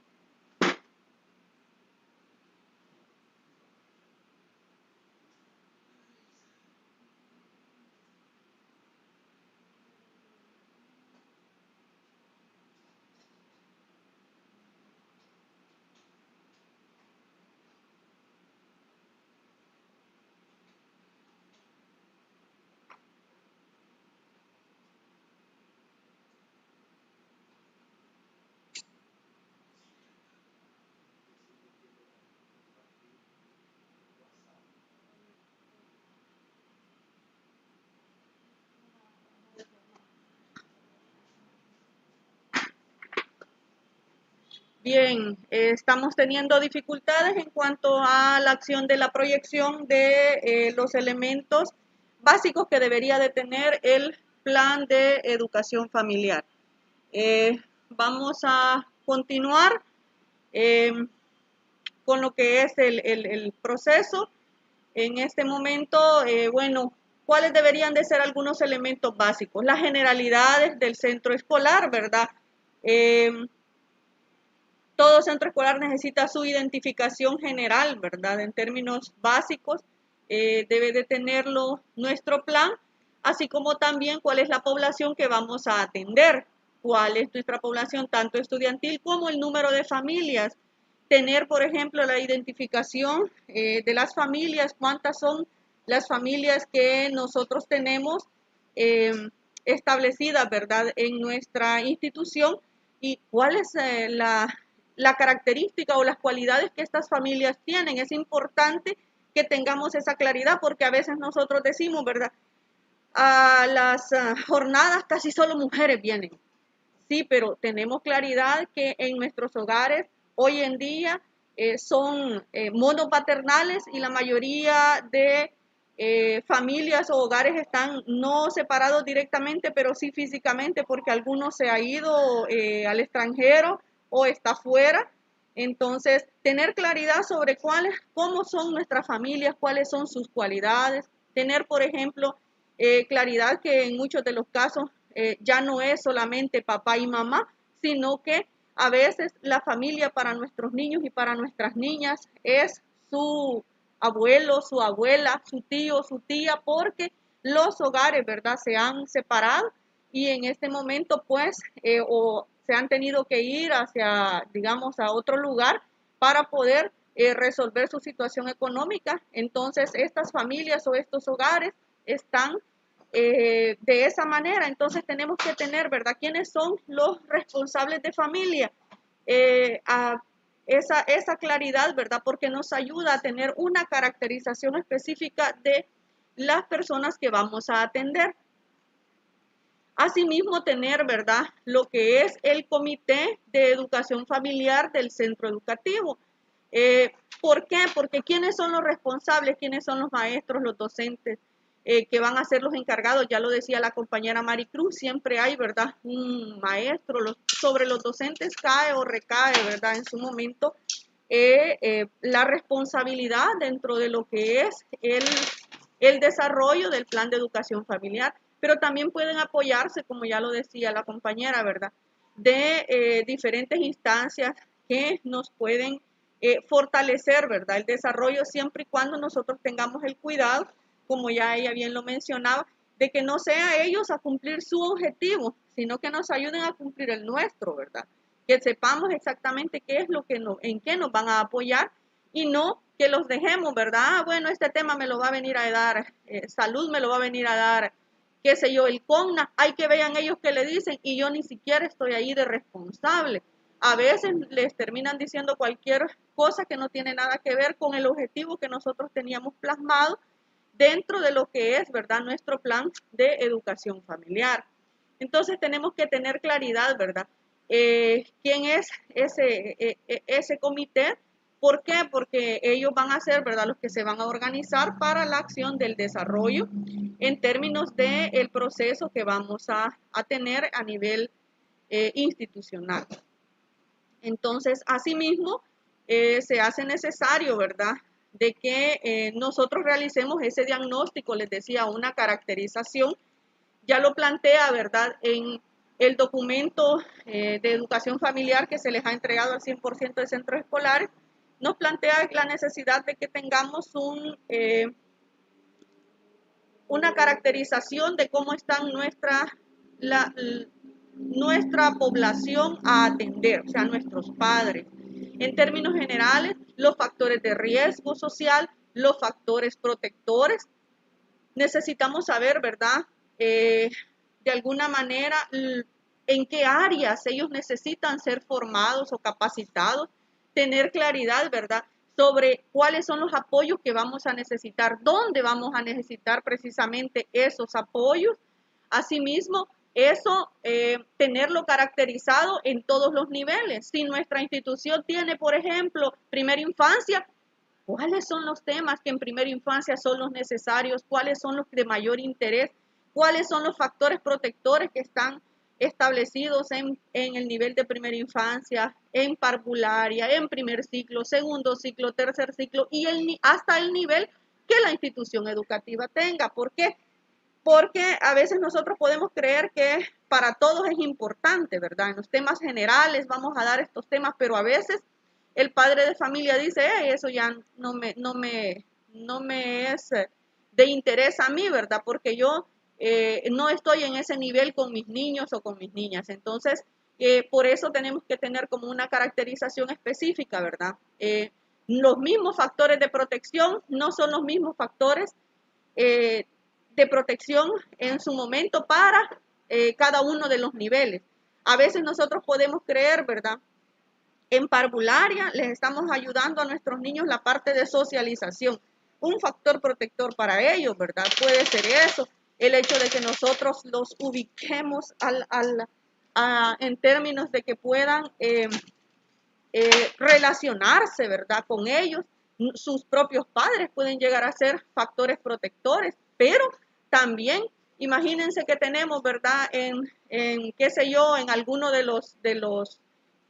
Bien, estamos teniendo dificultades en cuanto a la acción de la proyección de los elementos básicos que debería de tener el plan de educación familiar. Vamos a continuar eh, con lo que es el proceso. En este momento, bueno, ¿cuáles deberían de ser algunos elementos básicos? Las generalidades del centro escolar, ¿verdad? Todo centro escolar necesita su identificación general, ¿verdad? En términos básicos, debe de tenerlo nuestro plan, así como también cuál es la población que vamos a atender, cuál es nuestra población, tanto estudiantil como el número de familias. Tener, por ejemplo, la identificación de las familias, cuántas son las familias que nosotros tenemos establecidas, ¿verdad?, en nuestra institución y cuál es la característica o las cualidades que estas familias tienen. Es importante que tengamos esa claridad porque a veces nosotros decimos, ¿verdad? a las jornadas casi solo mujeres vienen. Sí, pero tenemos claridad que en nuestros hogares hoy en día son monopaternales y la mayoría de familias o hogares están no separados directamente, pero sí físicamente porque alguno se ha ido al extranjero o está fuera. Entonces, tener claridad sobre cómo son nuestras familias, cuáles son sus cualidades, tener, por ejemplo, claridad que en muchos de los casos ya no es solamente papá y mamá, sino que a veces la familia para nuestros niños y para nuestras niñas es su abuelo, su abuela, su tío, su tía, porque los hogares, ¿verdad?, se han separado y en este momento, pues, o se han tenido que ir hacia, digamos, a otro lugar para poder resolver su situación económica. Entonces, estas familias o estos hogares están de esa manera. Entonces, tenemos que tener, ¿verdad?, quiénes son los responsables de familia. Esa claridad, ¿verdad? Porque nos ayuda a tener una caracterización específica de las personas que vamos a atender. Asimismo, tener, ¿verdad?, lo que es el comité de educación familiar del centro educativo. ¿Por qué? Porque ¿quiénes son los responsables? ¿Quiénes son los maestros, los docentes que van a ser los encargados? Ya lo decía la compañera Maricruz, siempre hay, ¿verdad?, un maestro. Sobre los docentes cae o recae, ¿verdad?, en su momento la responsabilidad dentro de lo que es el desarrollo del plan de educación familiar, pero también pueden apoyarse, como ya lo decía la compañera, ¿verdad?, de diferentes instancias que nos pueden fortalecer, ¿verdad?, el desarrollo siempre y cuando nosotros tengamos el cuidado, como ya ella bien lo mencionaba, de que no sea ellos a cumplir su objetivo, sino que nos ayuden a cumplir el nuestro, ¿verdad? Que sepamos exactamente qué es lo que en qué nos van a apoyar y no que los dejemos, ¿verdad? Bueno, este tema me lo va a venir a dar, salud me lo va a venir a dar, qué sé yo, el CONNA, hay que vean ellos qué le dicen y yo ni siquiera estoy ahí de responsable. A veces les terminan diciendo cualquier cosa que no tiene nada que ver con el objetivo que nosotros teníamos plasmado dentro de lo que es, ¿verdad?, nuestro plan de educación familiar. Entonces tenemos que tener claridad, ¿verdad?, quién es ese comité. ¿Por qué? Porque ellos van a ser, ¿verdad?, los que se van a organizar para la acción del desarrollo en términos del proceso que vamos a tener a nivel institucional. Entonces, asimismo, se hace necesario, ¿verdad?, de que nosotros realicemos ese diagnóstico, les decía, una caracterización. Ya lo plantea, ¿verdad?, en el documento de educación familiar que se les ha entregado al 100% de centros escolares, nos plantea la necesidad de que tengamos una caracterización de cómo están nuestra población a atender, o sea, nuestros padres. En términos generales, los factores de riesgo social, los factores protectores. Necesitamos saber, ¿verdad?, de alguna manera, en qué áreas ellos necesitan ser formados o capacitados, tener claridad, ¿verdad?, sobre cuáles son los apoyos que vamos a necesitar, dónde vamos a necesitar precisamente esos apoyos. Asimismo, eso, tenerlo caracterizado en todos los niveles. Si nuestra institución tiene, por ejemplo, primera infancia, ¿cuáles son los temas que en primera infancia son los necesarios? ¿Cuáles son los de mayor interés? ¿Cuáles son los factores protectores que están establecidos en el nivel de primera infancia, en parvularia, en primer ciclo, segundo ciclo, tercer ciclo y hasta el nivel que la institución educativa tenga? ¿Por qué? Porque a veces nosotros podemos creer que para todos es importante, ¿verdad? En los temas generales vamos a dar estos temas, pero a veces el padre de familia dice, eso ya no me es de interés a mí, ¿verdad? Porque yo no estoy en ese nivel con mis niños o con mis niñas. Entonces, por eso tenemos que tener como una caracterización específica, ¿verdad? Los mismos factores de protección no son los mismos factores de protección en su momento para cada uno de los niveles. A veces nosotros podemos creer, ¿verdad?, en parvularia les estamos ayudando a nuestros niños la parte de socialización, un factor protector para ellos, ¿verdad? Puede ser eso. el hecho de que nosotros los ubiquemos en términos de que puedan relacionarse, ¿verdad?, con ellos. Sus propios padres pueden llegar a ser factores protectores, pero también imagínense que tenemos, ¿verdad?, qué sé yo, en alguno de los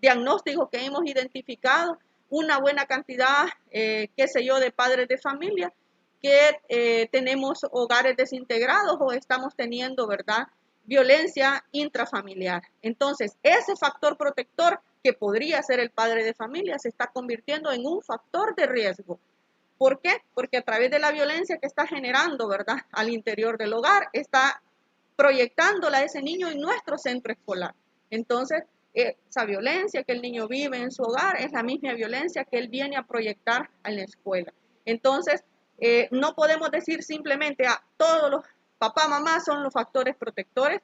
diagnósticos que hemos identificado, una buena cantidad, qué sé yo, de padres de familia que tenemos hogares desintegrados o estamos teniendo, ¿verdad?, violencia intrafamiliar. Entonces, ese factor protector que podría ser el padre de familia se está convirtiendo en un factor de riesgo. ¿Por qué? Porque a través de la violencia que está generando, ¿verdad?, al interior del hogar, está proyectándola a ese niño en nuestro centro escolar. Entonces, esa violencia que el niño vive en su hogar es la misma violencia que él viene a proyectar en la escuela. Entonces, no podemos decir simplemente a todos los papá, mamá son los factores protectores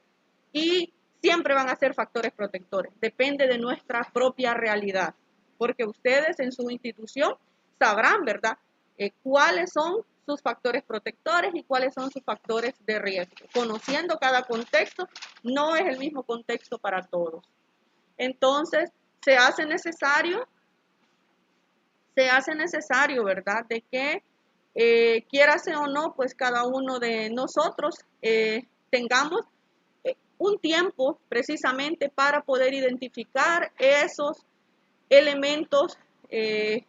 y siempre van a ser factores protectores. Depende de nuestra propia realidad, porque ustedes en su institución sabrán, ¿verdad?, cuáles son sus factores protectores y cuáles son sus factores de riesgo. Conociendo cada contexto, no es el mismo contexto para todos. Entonces, se hace necesario, ¿verdad?, de que quiérase o no, pues cada uno de nosotros tengamos un tiempo precisamente para poder identificar esos elementos que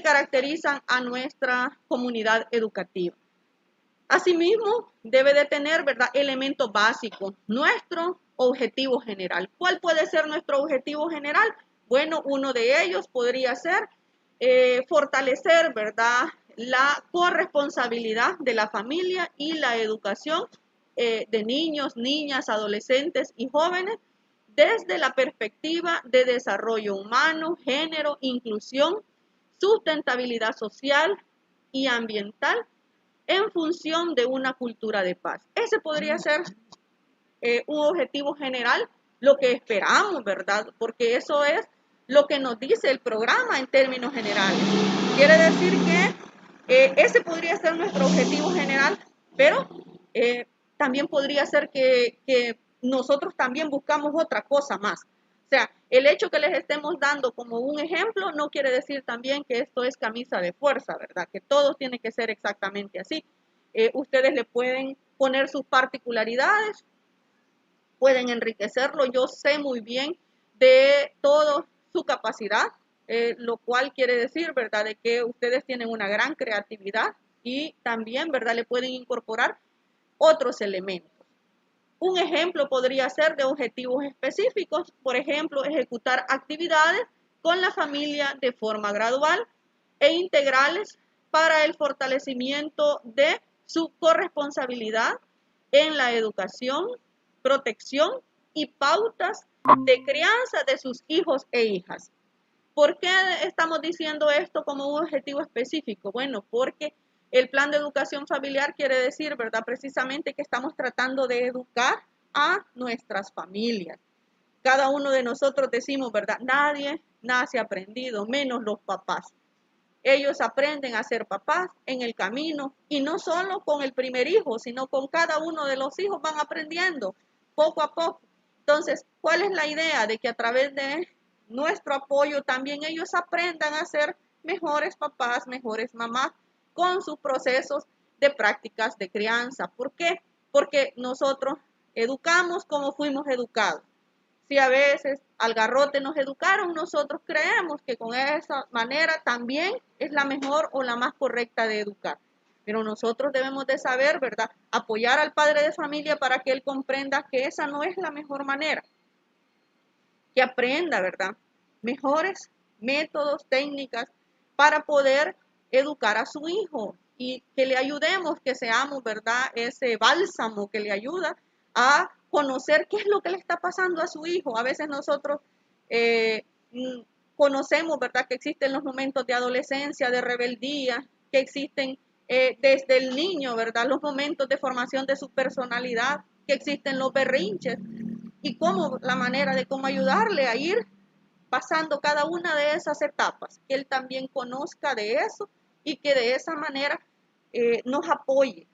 caracterizan a nuestra comunidad educativa. Asimismo, debe de tener, ¿verdad?, elementos básicos, nuestro objetivo general. ¿Cuál puede ser nuestro objetivo general? Bueno, uno de ellos podría ser fortalecer, ¿verdad?, la corresponsabilidad de la familia y la educación de niños, niñas, adolescentes y jóvenes desde la perspectiva de desarrollo humano, género, inclusión, sustentabilidad social y ambiental en función de una cultura de paz. Ese podría ser un objetivo general, lo que esperamos, ¿verdad? Porque eso es lo que nos dice el programa en términos generales. Quiere decir que ese podría ser nuestro objetivo general, pero también podría ser que nosotros también buscamos otra cosa más. O sea, el hecho que les estemos dando como un ejemplo no quiere decir también que esto es camisa de fuerza, ¿verdad? Que todo tiene que ser exactamente así. Ustedes le pueden poner sus particularidades, pueden enriquecerlo. Yo sé muy bien de toda su capacidad, lo cual quiere decir, ¿verdad?, de que ustedes tienen una gran creatividad y también, ¿verdad?, le pueden incorporar otros elementos. Un ejemplo podría ser de objetivos específicos, por ejemplo, ejecutar actividades con la familia de forma gradual e integrales para el fortalecimiento de su corresponsabilidad en la educación, protección y pautas de crianza de sus hijos e hijas. ¿Por qué estamos diciendo esto como un objetivo específico? Bueno, porque el plan de educación familiar quiere decir, ¿verdad?, precisamente que estamos tratando de educar a nuestras familias. Cada uno de nosotros decimos, ¿verdad?, nadie nace aprendido, menos los papás. Ellos aprenden a ser papás en el camino y no solo con el primer hijo, sino con cada uno de los hijos van aprendiendo poco a poco. Entonces, ¿cuál es la idea? De que a través de nuestro apoyo también ellos aprendan a ser mejores papás, mejores mamás con sus procesos de prácticas de crianza. ¿Por qué? Porque nosotros educamos como fuimos educados. Si a veces al garrote nos educaron, nosotros creemos que con esa manera también es la mejor o la más correcta de educar. Pero nosotros debemos de saber, ¿verdad?, apoyar al padre de familia para que él comprenda que esa no es la mejor manera. Que aprenda, ¿verdad?, mejores métodos, técnicas para poder educar a su hijo y que le ayudemos, que seamos, ¿verdad?, ese bálsamo que le ayuda a conocer qué es lo que le está pasando a su hijo. A veces nosotros conocemos, ¿verdad?, que existen los momentos de adolescencia, de rebeldía, que existen desde el niño, ¿verdad?, los momentos de formación de su personalidad, que existen los berrinches y cómo la manera de cómo ayudarle a ir pasando cada una de esas etapas, que él también conozca de eso y que de esa manera nos apoye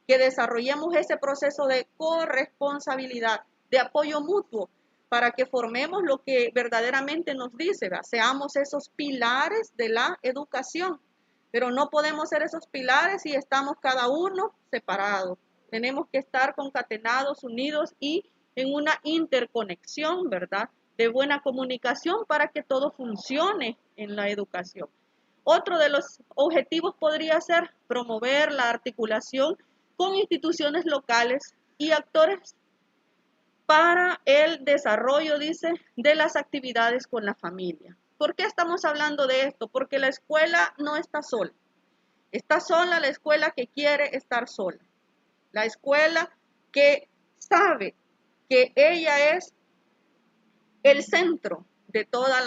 que desarrollemos ese proceso de corresponsabilidad, de apoyo mutuo, para que formemos lo que verdaderamente nos dice, ¿verdad? Seamos esos pilares de la educación, pero no podemos ser esos pilares si estamos cada uno separados. Tenemos que estar concatenados, unidos y en una interconexión, ¿verdad? De buena comunicación para que todo funcione en la educación. Otro de los objetivos podría ser promover la articulación con instituciones locales y actores para el desarrollo, dice, de las actividades con la familia. ¿Por qué estamos hablando de esto? Porque la escuela no está sola. Está sola la escuela que quiere estar sola. La escuela que sabe que ella es el centro de toda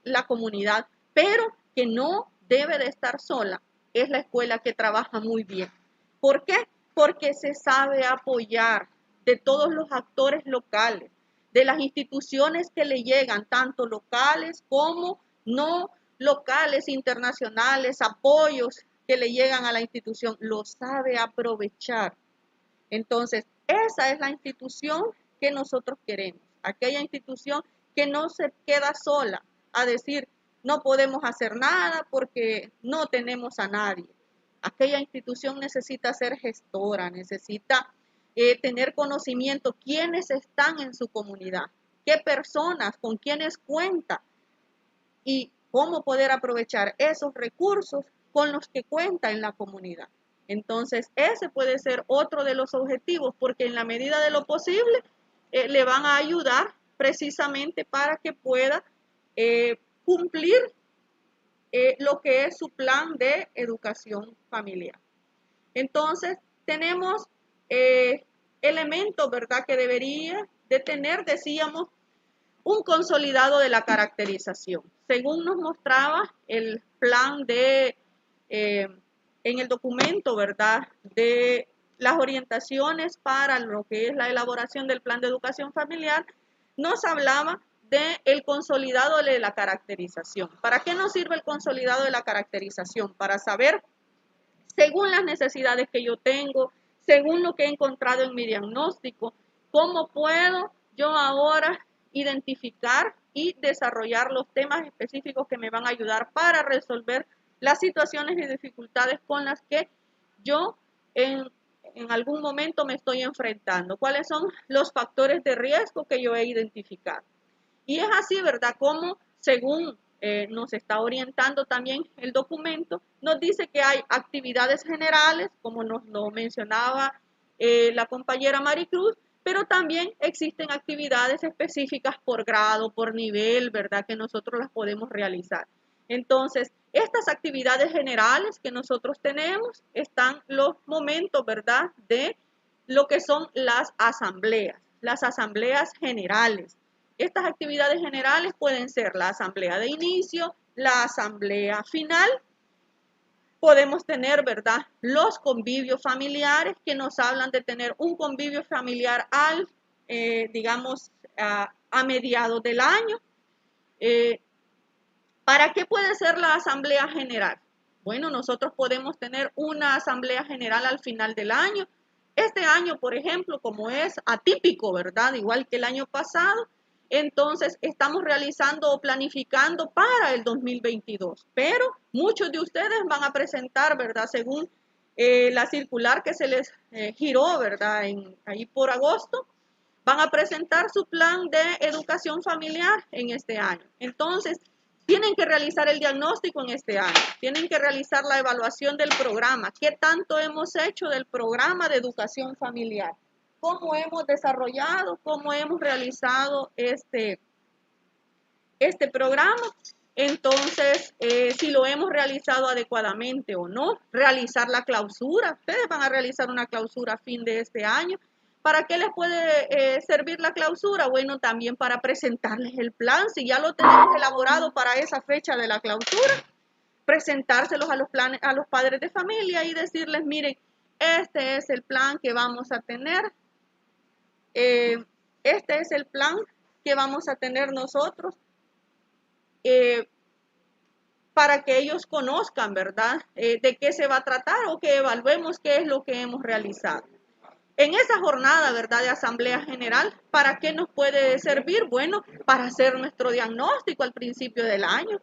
la comunidad, pero que no debe de estar sola. Es la escuela que trabaja muy bien. ¿Por qué? Porque se sabe apoyar de todos los actores locales, de las instituciones que le llegan, tanto locales como no locales, internacionales, apoyos que le llegan a la institución, lo sabe aprovechar. Entonces, esa es la institución que nosotros queremos, aquella institución que no se queda sola a decir, no podemos hacer nada porque no tenemos a nadie. Aquella institución necesita ser gestora, necesita tener conocimiento, quiénes están en su comunidad, qué personas, con quiénes cuenta y cómo poder aprovechar esos recursos con los que cuenta en la comunidad. Entonces, ese puede ser otro de los objetivos, porque en la medida de lo posible le van a ayudar precisamente para que pueda cumplir lo que es su plan de educación familiar. Entonces, tenemos elementos, ¿verdad?, que debería de tener, decíamos, un consolidado de la caracterización. Según nos mostraba el plan de, en el documento, ¿verdad?, de las orientaciones para lo que es la elaboración del plan de educación familiar, nos hablaba del consolidado de la caracterización. ¿Para qué nos sirve el consolidado de la caracterización? Para saber, según las necesidades que yo tengo, según lo que he encontrado en mi diagnóstico, cómo puedo yo ahora identificar y desarrollar los temas específicos que me van a ayudar para resolver las situaciones y dificultades con las que yo en algún momento me estoy enfrentando. ¿Cuáles son los factores de riesgo que yo he identificado? Y es así, ¿verdad? Como según nos está orientando también el documento, nos dice que hay actividades generales, como nos lo mencionaba la compañera Maricruz, pero también existen actividades específicas por grado, por nivel, ¿verdad? Que nosotros las podemos realizar. Entonces, estas actividades generales que nosotros tenemos están los momentos, ¿verdad? De lo que son las asambleas generales. Estas actividades generales pueden ser la asamblea de inicio, la asamblea final. Podemos tener, ¿verdad?, los convivios familiares que nos hablan de tener un convivio familiar digamos, a mediados del año. ¿Para qué puede ser la asamblea general? Bueno, nosotros podemos tener una asamblea general al final del año. Este año, por ejemplo, como es atípico, ¿verdad?, igual que el año pasado, entonces estamos realizando o planificando para el 2022, pero muchos de ustedes van a presentar, ¿verdad?, según la circular que se les giró, ¿verdad?, ahí por agosto, van a presentar su plan de educación familiar en este año. Entonces, tienen que realizar el diagnóstico en este año, tienen que realizar la evaluación del programa. ¿Qué tanto hemos hecho del programa de educación familiar? ¿Cómo hemos desarrollado, cómo hemos realizado este programa? Entonces, si lo hemos realizado adecuadamente o no, realizar la clausura. Ustedes van a realizar una clausura a fin de este año. ¿Para qué les puede servir la clausura? Bueno, también para presentarles el plan. Si ya lo tenemos elaborado para esa fecha de la clausura, presentárselos a los padres de familia y decirles, miren, este es el plan que vamos a tener. Este es el plan que vamos a tener nosotros para que ellos conozcan, ¿verdad?, de qué se va a tratar o que evaluemos qué es lo que hemos realizado. En esa jornada, ¿verdad?, de Asamblea General, ¿para qué nos puede servir? Bueno, para hacer nuestro diagnóstico al principio del año.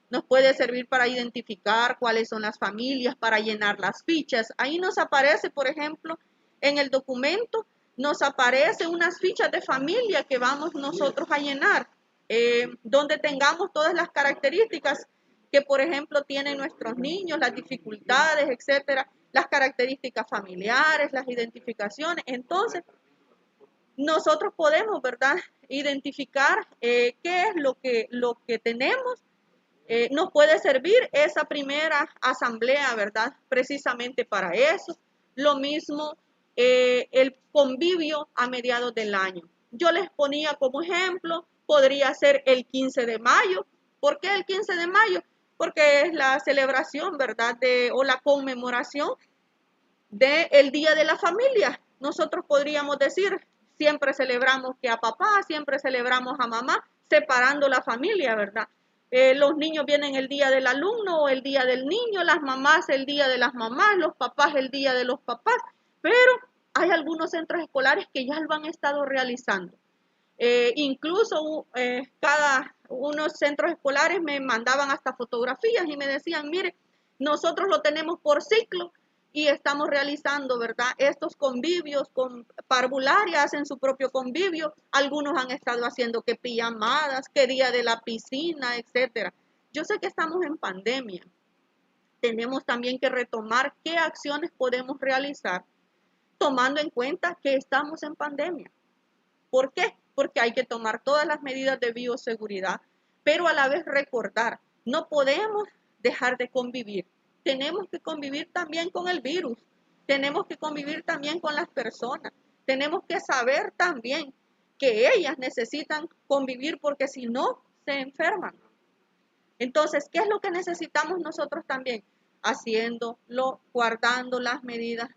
Nos puede servir para identificar cuáles son las familias, para llenar las fichas. Ahí nos aparece, por ejemplo, en el documento, nos aparecen unas fichas de familia que vamos nosotros a llenar, donde tengamos todas las características que, por ejemplo, tienen nuestros niños, las dificultades, etcétera, las características familiares, las identificaciones. Entonces, nosotros podemos, ¿verdad?, identificar qué es lo que tenemos. Nos puede servir esa primera asamblea, ¿verdad?, precisamente para eso. Lo mismo el convivio a mediados del año. Yo les ponía como ejemplo, podría ser el 15 de mayo. ¿Por qué el 15 de mayo? Porque es la celebración, ¿verdad?, o la conmemoración del Día de la Familia. Nosotros podríamos decir, siempre celebramos que a papá, siempre celebramos a mamá, separando la familia, ¿verdad? Los niños vienen el día del alumno o el día del niño, las mamás el día de las mamás, los papás el día de los papás, pero hay algunos centros escolares que ya lo han estado realizando. Incluso unos centros escolares me mandaban hasta fotografías y me decían, mire, nosotros lo tenemos por ciclo y estamos realizando, ¿verdad?, estos convivios con parvularia, hacen su propio convivio. Algunos han estado haciendo que pijamadas, que día de la piscina, etcétera. Yo sé que estamos en pandemia. Tenemos también que retomar qué acciones podemos realizar tomando en cuenta que estamos en pandemia. ¿Por qué? Porque hay que tomar todas las medidas de bioseguridad, pero a la vez recordar, no podemos dejar de convivir. Tenemos que convivir también con el virus, tenemos que convivir también con las personas, tenemos que saber también que ellas necesitan convivir porque si no, se enferman. Entonces, ¿qué es lo que necesitamos nosotros también? Haciéndolo, guardando las medidas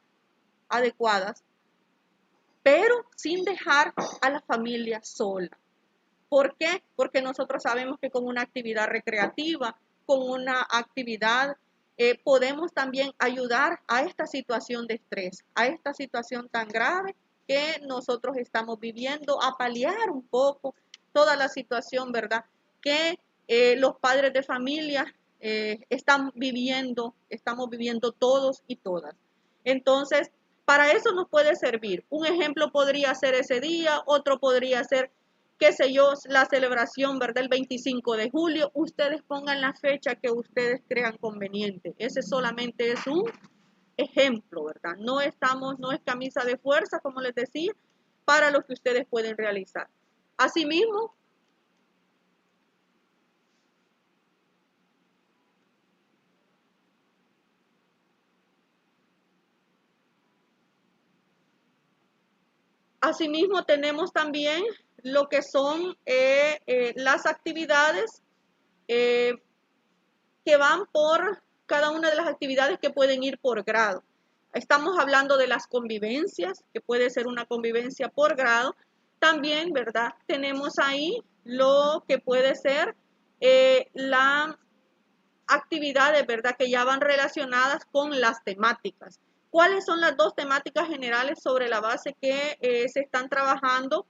adecuadas, pero sin dejar a la familia sola. ¿Por qué? Porque nosotros sabemos que con una actividad recreativa, con una actividad, podemos también ayudar a esta situación de estrés, a esta situación tan grave que nosotros estamos viviendo, a paliar un poco toda la situación, ¿verdad?, que los padres de familia estamos viviendo todos y todas. Entonces, para eso nos puede servir. Un ejemplo podría ser ese día, otro podría ser, qué sé yo, la celebración, ¿verdad?, el 25 de julio. Ustedes pongan la fecha que ustedes crean conveniente. Ese solamente es un ejemplo, ¿verdad? No es camisa de fuerza, como les decía, para lo que ustedes pueden realizar. Asimismo, tenemos también lo que son las actividades que van por cada una de las actividades que pueden ir por grado. Estamos hablando de las convivencias, que puede ser una convivencia por grado. También, ¿verdad?, tenemos ahí lo que puede ser las actividades, ¿verdad?, que ya van relacionadas con las temáticas. ¿Cuáles son las dos temáticas generales sobre la base que se están trabajando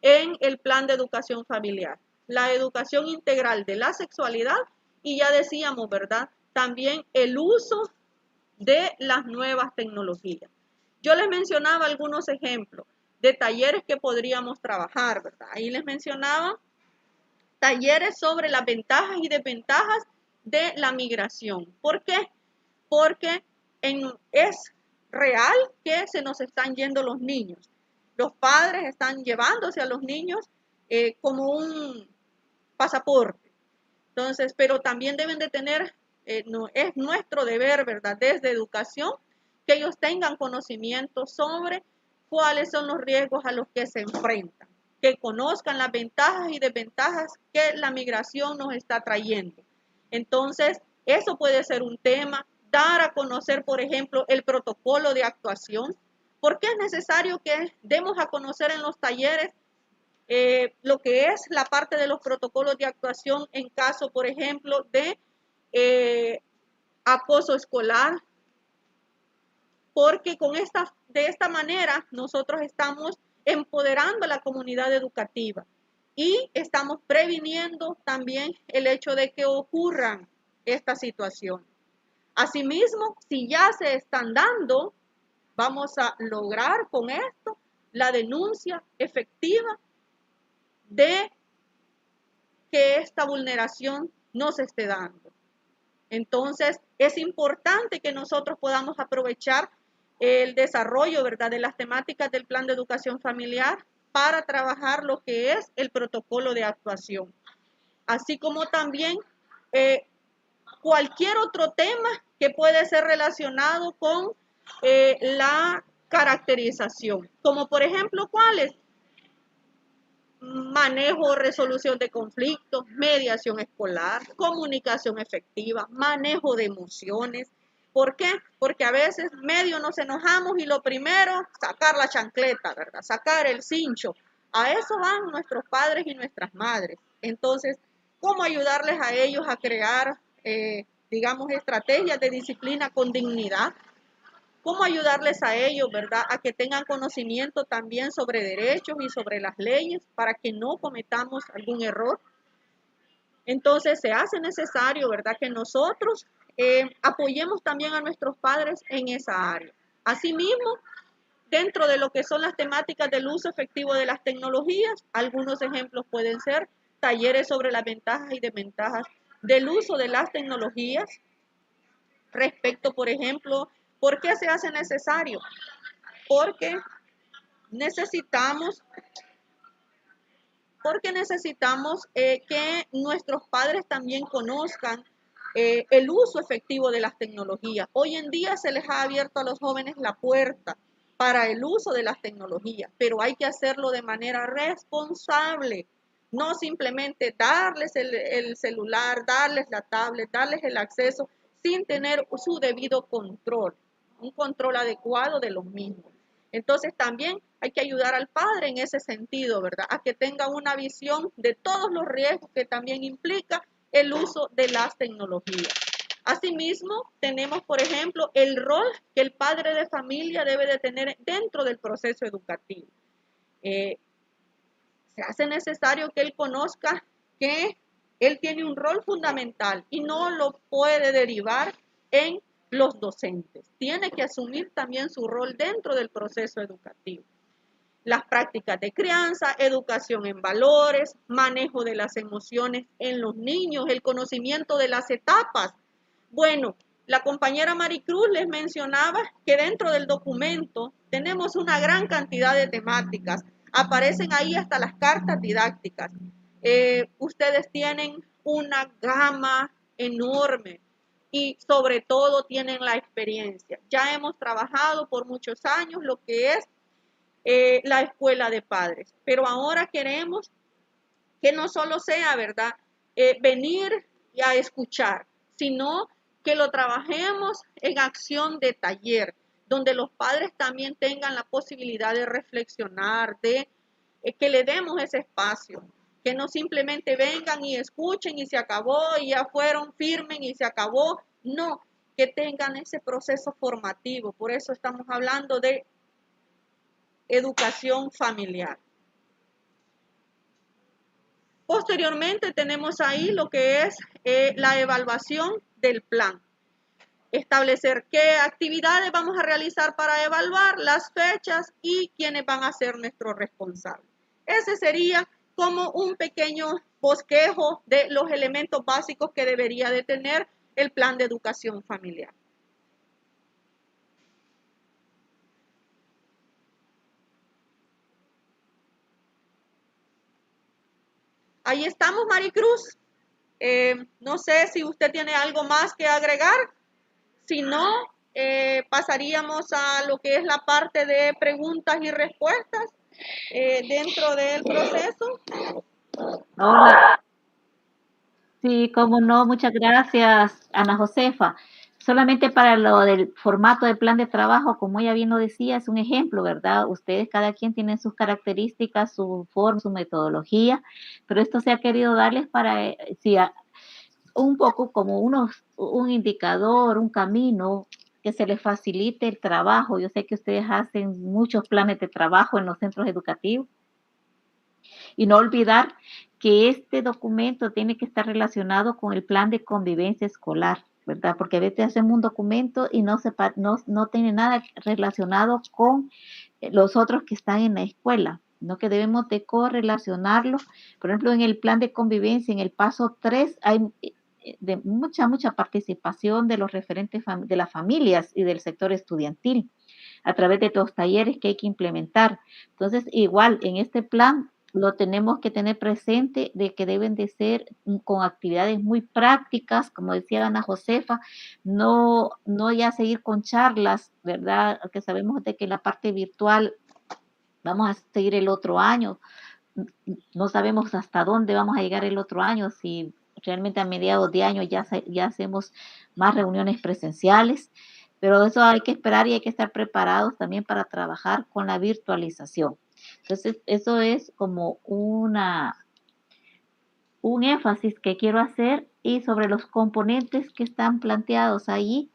en el plan de educación familiar? La educación integral de la sexualidad y ya decíamos, ¿verdad?, también el uso de las nuevas tecnologías. Yo les mencionaba algunos ejemplos de talleres que podríamos trabajar, ¿verdad? Ahí les mencionaba talleres sobre las ventajas y desventajas de la migración. ¿Por qué? Porque es real que se nos están yendo los niños. Los padres están llevándose a los niños como un pasaporte. Entonces, pero también deben de tener, es nuestro deber, ¿verdad?, desde educación, que ellos tengan conocimiento sobre cuáles son los riesgos a los que se enfrentan, que conozcan las ventajas y desventajas que la migración nos está trayendo. Entonces, eso puede ser un tema, dar a conocer, por ejemplo, el protocolo de actuación. ¿Por qué es necesario que demos a conocer en los talleres lo que es la parte de los protocolos de actuación en caso, por ejemplo, de acoso escolar, porque de esta manera nosotros estamos empoderando a la comunidad educativa y estamos previniendo también el hecho de que ocurran estas situaciones. Asimismo, si ya se están dando, vamos a lograr con esto la denuncia efectiva de que esta vulneración no se esté dando. Entonces, es importante que nosotros podamos aprovechar el desarrollo, ¿verdad?, de las temáticas del plan de educación familiar para trabajar lo que es el protocolo de actuación, así como también cualquier otro tema que puede ser relacionado con la caracterización, como por ejemplo, ¿cuáles? Manejo o resolución de conflictos, mediación escolar, comunicación efectiva, manejo de emociones. ¿Por qué? Porque a veces medio nos enojamos y lo primero, sacar la chancleta, ¿verdad? Sacar el cincho. A eso van nuestros padres y nuestras madres. Entonces, ¿cómo ayudarles a ellos a crear, digamos, estrategias de disciplina con dignidad? ¿Cómo ayudarles a ellos, verdad? A que tengan conocimiento también sobre derechos y sobre las leyes para que no cometamos algún error. Entonces se hace necesario, ¿verdad?, que nosotros apoyemos también a nuestros padres en esa área. Asimismo, dentro de lo que son las temáticas del uso efectivo de las tecnologías, algunos ejemplos pueden ser talleres sobre las ventajas y desventajas del uso de las tecnologías, respecto, por ejemplo, ¿por qué se hace necesario? Porque necesitamos que nuestros padres también conozcan el uso efectivo de las tecnologías. Hoy en día se les ha abierto a los jóvenes la puerta para el uso de las tecnologías, pero hay que hacerlo de manera responsable, no simplemente darles el celular, darles la tablet, darles el acceso sin tener su debido control, un control adecuado de los mismos. Entonces también hay que ayudar al padre en ese sentido, ¿verdad? A que tenga una visión de todos los riesgos que también implica el uso de las tecnologías. Asimismo, tenemos, por ejemplo, el rol que el padre de familia debe de tener dentro del proceso educativo. Se hace necesario que él conozca que él tiene un rol fundamental y no lo puede derivar en los docentes. Tiene que asumir también su rol dentro del proceso educativo. Las prácticas de crianza, educación en valores, manejo de las emociones en los niños, el conocimiento de las etapas. Bueno, la compañera Maricruz les mencionaba que dentro del documento tenemos una gran cantidad de temáticas. Aparecen ahí hasta las cartas didácticas. Ustedes tienen una gama enorme y sobre todo tienen la experiencia. Ya hemos trabajado por muchos años lo que es la escuela de padres, pero ahora queremos que no solo sea, ¿verdad?, venir y a escuchar, sino que lo trabajemos en acción de taller, donde los padres también tengan la posibilidad de reflexionar, de que le demos ese espacio, que no simplemente vengan y escuchen y se acabó y ya fueron, firmen y se acabó, no, que tengan ese proceso formativo. Por eso estamos hablando de educación familiar. Posteriormente tenemos ahí lo que es la evaluación del plan. Establecer qué actividades vamos a realizar para evaluar, las fechas y quiénes van a ser nuestros responsables. Ese sería como un pequeño bosquejo de los elementos básicos que debería de tener el plan de educación familiar. Ahí estamos, Maricruz. No sé si usted tiene algo más que agregar. Si no, pasaríamos a lo que es la parte de preguntas y respuestas dentro del proceso. Hola. Sí, cómo no, muchas gracias, Ana Josefa. Solamente para lo del formato del plan de trabajo, como ella bien lo decía, es un ejemplo, ¿verdad? Ustedes, cada quien tiene sus características, su forma, su metodología, pero esto se ha querido darles para, si un poco como un indicador, un camino que se les facilite el trabajo. Yo sé que ustedes hacen muchos planes de trabajo en los centros educativos y no olvidar que este documento tiene que estar relacionado con el plan de convivencia escolar, ¿verdad? Porque a veces hacemos un documento y no tiene nada relacionado con los otros que están en la escuela, ¿no? Que debemos de correlacionarlo. Por ejemplo, en el plan de convivencia, en el paso 3, hay de mucha participación de los referentes de las familias y del sector estudiantil a través de los talleres que hay que implementar. Entonces, igual en este plan lo tenemos que tener presente de que deben de ser con actividades muy prácticas, como decía Ana Josefa, no ya seguir con charlas, ¿verdad? Que sabemos de que la parte virtual vamos a seguir el otro año, no sabemos hasta dónde vamos a llegar el otro año, si realmente a mediados de año ya hacemos más reuniones presenciales, pero eso hay que esperar y hay que estar preparados también para trabajar con la virtualización. Entonces, eso es como un énfasis que quiero hacer, y sobre los componentes que están planteados ahí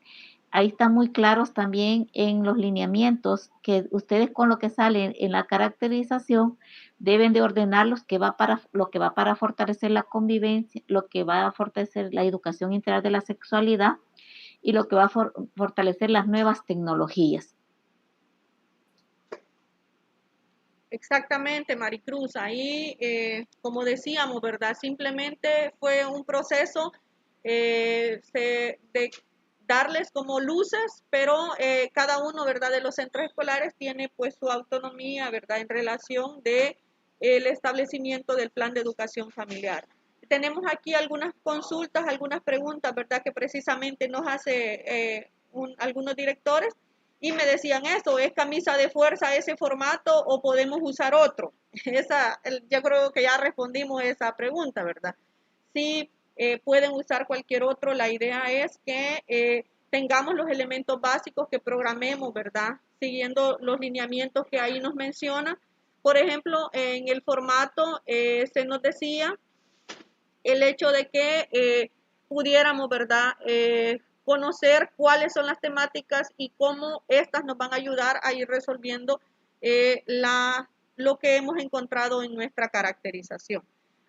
están muy claros también en los lineamientos que ustedes, con lo que sale en la caracterización, deben de ordenar lo que va para fortalecer la convivencia, lo que va a fortalecer la educación integral de la sexualidad y lo que va a fortalecer las nuevas tecnologías. Exactamente, Maricruz. Ahí, como decíamos, ¿verdad? Simplemente fue un proceso de darles como luces, pero cada uno, ¿verdad? De los centros escolares tiene pues su autonomía, ¿verdad? En relación de el establecimiento del plan de educación familiar. Tenemos aquí algunas consultas, algunas preguntas, ¿verdad? Que precisamente nos hace algunos directores. Y me decían eso, ¿es camisa de fuerza ese formato o podemos usar otro? Yo creo que ya respondimos esa pregunta, ¿verdad? Sí, pueden usar cualquier otro. La idea es que tengamos los elementos básicos, que programemos, ¿verdad? Siguiendo los lineamientos que ahí nos menciona. Por ejemplo, en el formato se nos decía el hecho de que pudiéramos, ¿verdad? Conocer cuáles son las temáticas y cómo estas nos van a ayudar a ir resolviendo lo que hemos encontrado en nuestra caracterización.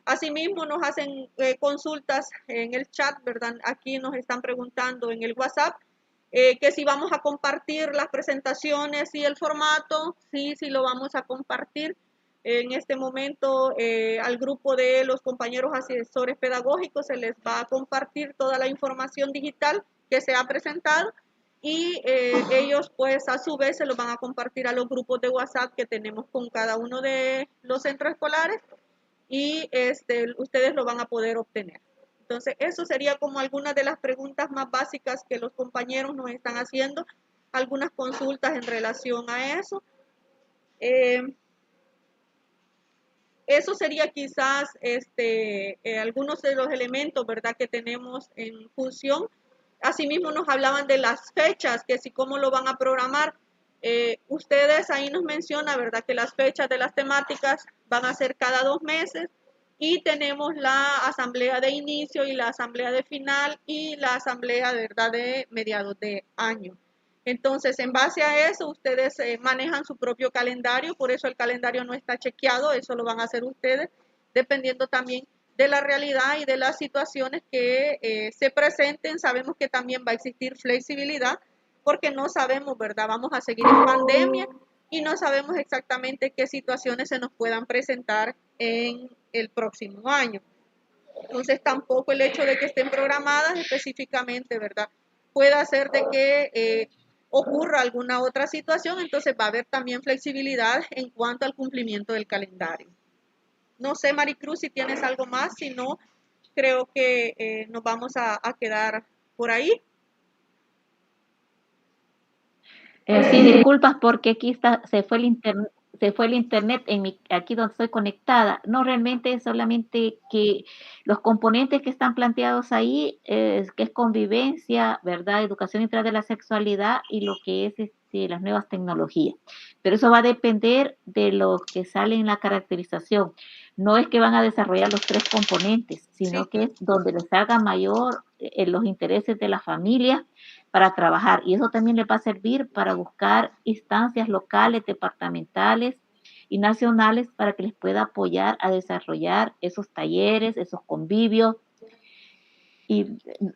Asimismo, nos hacen consultas en el chat, ¿verdad? Aquí nos están preguntando en el WhatsApp que si vamos a compartir las presentaciones y el formato. Sí, sí lo vamos a compartir. En este momento al grupo de los compañeros asesores pedagógicos se les va a compartir toda la información digital que se ha presentado, y ellos pues a su vez se lo van a compartir a los grupos de WhatsApp que tenemos con cada uno de los centros escolares, y ustedes lo van a poder obtener. Entonces, eso sería como algunas de las preguntas más básicas que los compañeros nos están haciendo, algunas consultas en relación a eso. Eso sería quizás algunos de los elementos, ¿verdad?, que tenemos en función. Asimismo nos hablaban de las fechas, que si cómo lo van a programar. Ustedes ahí nos mencionan, ¿verdad?, que las fechas de las temáticas van a ser cada 2 meses, y tenemos la asamblea de inicio y la asamblea de final y la asamblea, ¿verdad?, de mediados de año. Entonces, en base a eso, ustedes manejan su propio calendario, por eso el calendario no está chequeado, eso lo van a hacer ustedes, dependiendo también de la realidad y de las situaciones que se presenten. Sabemos que también va a existir flexibilidad, porque no sabemos, ¿verdad? Vamos a seguir en pandemia y no sabemos exactamente qué situaciones se nos puedan presentar en el próximo año. Entonces, tampoco el hecho de que estén programadas específicamente, ¿verdad?, puede hacer de que ocurra alguna otra situación. Entonces va a haber también flexibilidad en cuanto al cumplimiento del calendario. No sé, Maricruz, si tienes algo más. Si no, creo que nos vamos a quedar por ahí. Sí, disculpas porque aquí se se fue el internet aquí donde estoy conectada. No, realmente es solamente que los componentes que están planteados ahí, que es convivencia, ¿verdad? Educación integral de la sexualidad y lo que es las nuevas tecnologías. Pero eso va a depender de lo que sale en la caracterización. No es que van a desarrollar los 3 componentes, sino Sí, que es donde les haga mayor los intereses de la familia para trabajar. Y eso también les va a servir para buscar instancias locales, departamentales y nacionales para que les pueda apoyar a desarrollar esos talleres, esos convivios. Y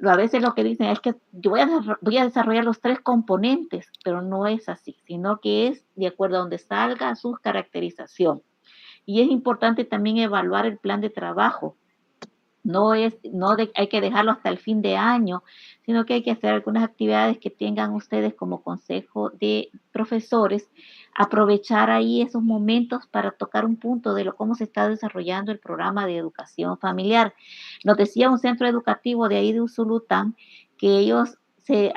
a veces lo que dicen es que yo voy a desarrollar los 3 componentes, pero no es así, sino que es de acuerdo a donde salga su caracterización. Y es importante también evaluar el plan de trabajo. Hay que dejarlo hasta el fin de año, sino que hay que hacer algunas actividades que tengan ustedes como consejo de profesores, aprovechar ahí esos momentos para tocar un punto de cómo se está desarrollando el programa de educación familiar. Nos decía un centro educativo de ahí de Usulután que ellos se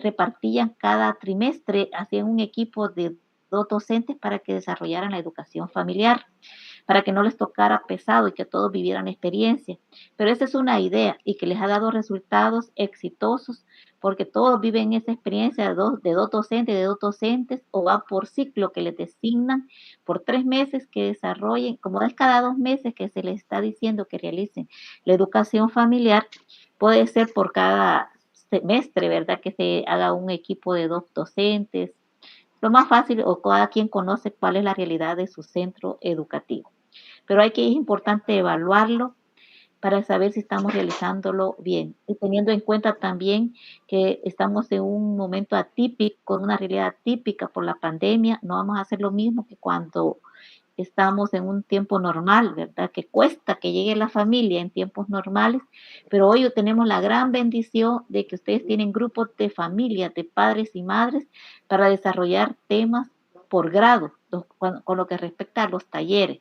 repartían cada trimestre, hacían un equipo de 2 docentes para que desarrollaran la educación familiar, para que no les tocara pesado y que todos vivieran experiencia. Pero esa es una idea y que les ha dado resultados exitosos porque todos viven esa experiencia de dos docentes o va por ciclo que les designan por 3 meses que desarrollen, como es cada 2 meses que se les está diciendo que realicen la educación familiar, puede ser por cada semestre, ¿verdad? Que se haga un equipo de 2 docentes. Lo más fácil o cada quien conoce cuál es la realidad de su centro educativo. Pero es importante evaluarlo para saber si estamos realizándolo bien y teniendo en cuenta también que estamos en un momento atípico, con una realidad atípica por la pandemia, no vamos a hacer lo mismo que cuando estamos en un tiempo normal, ¿verdad? Que cuesta que llegue la familia en tiempos normales, pero hoy tenemos la gran bendición de que ustedes tienen grupos de familias, de padres y madres, para desarrollar temas por grado, con lo que respecta a los talleres.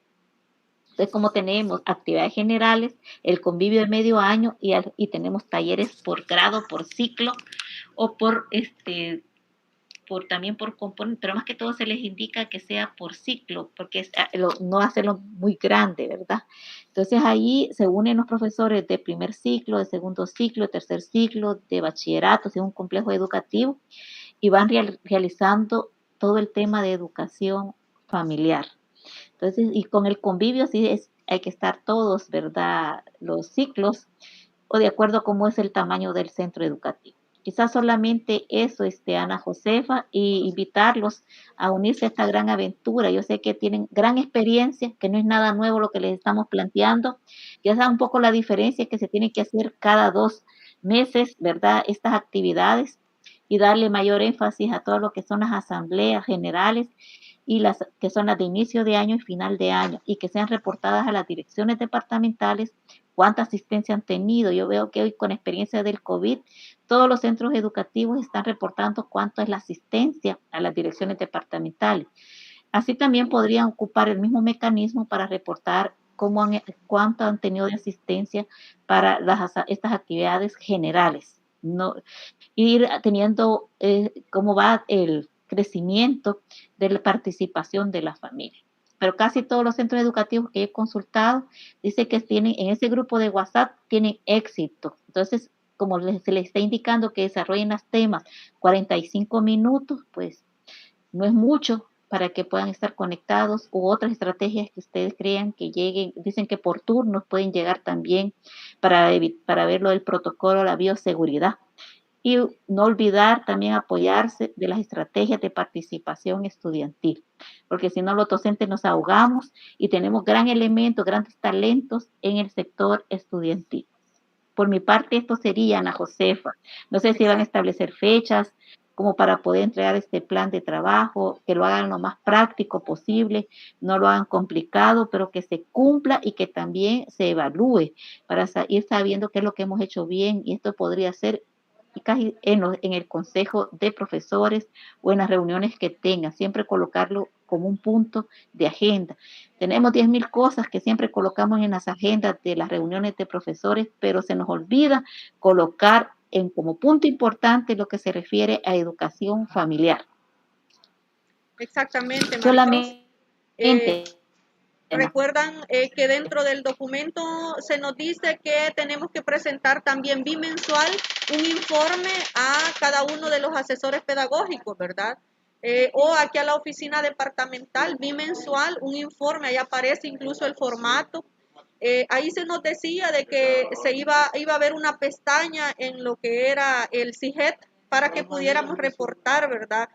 Entonces, como tenemos actividades generales, el convivio de medio año y tenemos talleres por grado, por ciclo o también por componente, pero más que todo se les indica que sea por ciclo, porque no hacerlo muy grande, ¿verdad? Entonces ahí se unen los profesores de primer ciclo, de segundo ciclo, de tercer ciclo, de bachillerato, de un complejo educativo, y van realizando todo el tema de educación familiar. Entonces, y con el convivio hay que estar todos, ¿verdad? Los ciclos, o de acuerdo a cómo es el tamaño del centro educativo. Quizás solamente eso, Ana Josefa, y invitarlos a unirse a esta gran aventura. Yo sé que tienen gran experiencia, que no es nada nuevo lo que les estamos planteando. Ya saben un poco la diferencia que se tiene que hacer cada 2 meses, ¿verdad? Estas actividades y darle mayor énfasis a todo lo que son las asambleas generales y las que son las de inicio de año y final de año y que sean reportadas a las direcciones departamentales cuánta asistencia han tenido. Yo veo que hoy con experiencia del COVID, todos los centros educativos están reportando cuánto es la asistencia a las direcciones departamentales. Así también podrían ocupar el mismo mecanismo para reportar cuánto han tenido de asistencia para estas actividades generales. No, ir teniendo cómo va el crecimiento de la participación de la familia. Pero casi todos los centros educativos que he consultado dicen que tienen en ese grupo de WhatsApp tienen éxito. Entonces, como se les está indicando que desarrollen los temas 45 minutos, pues no es mucho para que puedan estar conectados u otras estrategias que ustedes crean que lleguen, dicen que por turnos pueden llegar también para ver lo del protocolo, la bioseguridad. Y no olvidar también apoyarse de las estrategias de participación estudiantil, porque si no los docentes nos ahogamos y tenemos gran elemento, grandes talentos en el sector estudiantil. Por mi parte, esto sería, Ana Josefa. No sé si van a establecer fechas como para poder entregar este plan de trabajo, que lo hagan lo más práctico posible, no lo hagan complicado, pero que se cumpla y que también se evalúe para ir sabiendo qué es lo que hemos hecho bien y esto podría ser casi en el consejo de profesores o en las reuniones que tengan, siempre colocarlo como un punto de agenda. Tenemos 10,000 cosas que siempre colocamos en las agendas de las reuniones de profesores, pero se nos olvida colocar como punto importante lo que se refiere a educación familiar. Exactamente, Maricruz. Solamente Ente. Recuerdan que dentro del documento se nos dice que tenemos que presentar también bimensual un informe a cada uno de los asesores pedagógicos, ¿verdad? O aquí a la oficina departamental, bimensual, un informe, ahí aparece incluso el formato. Ahí se nos decía de que iba a haber una pestaña en lo que era el CIGET para que pudiéramos reportar, ¿verdad?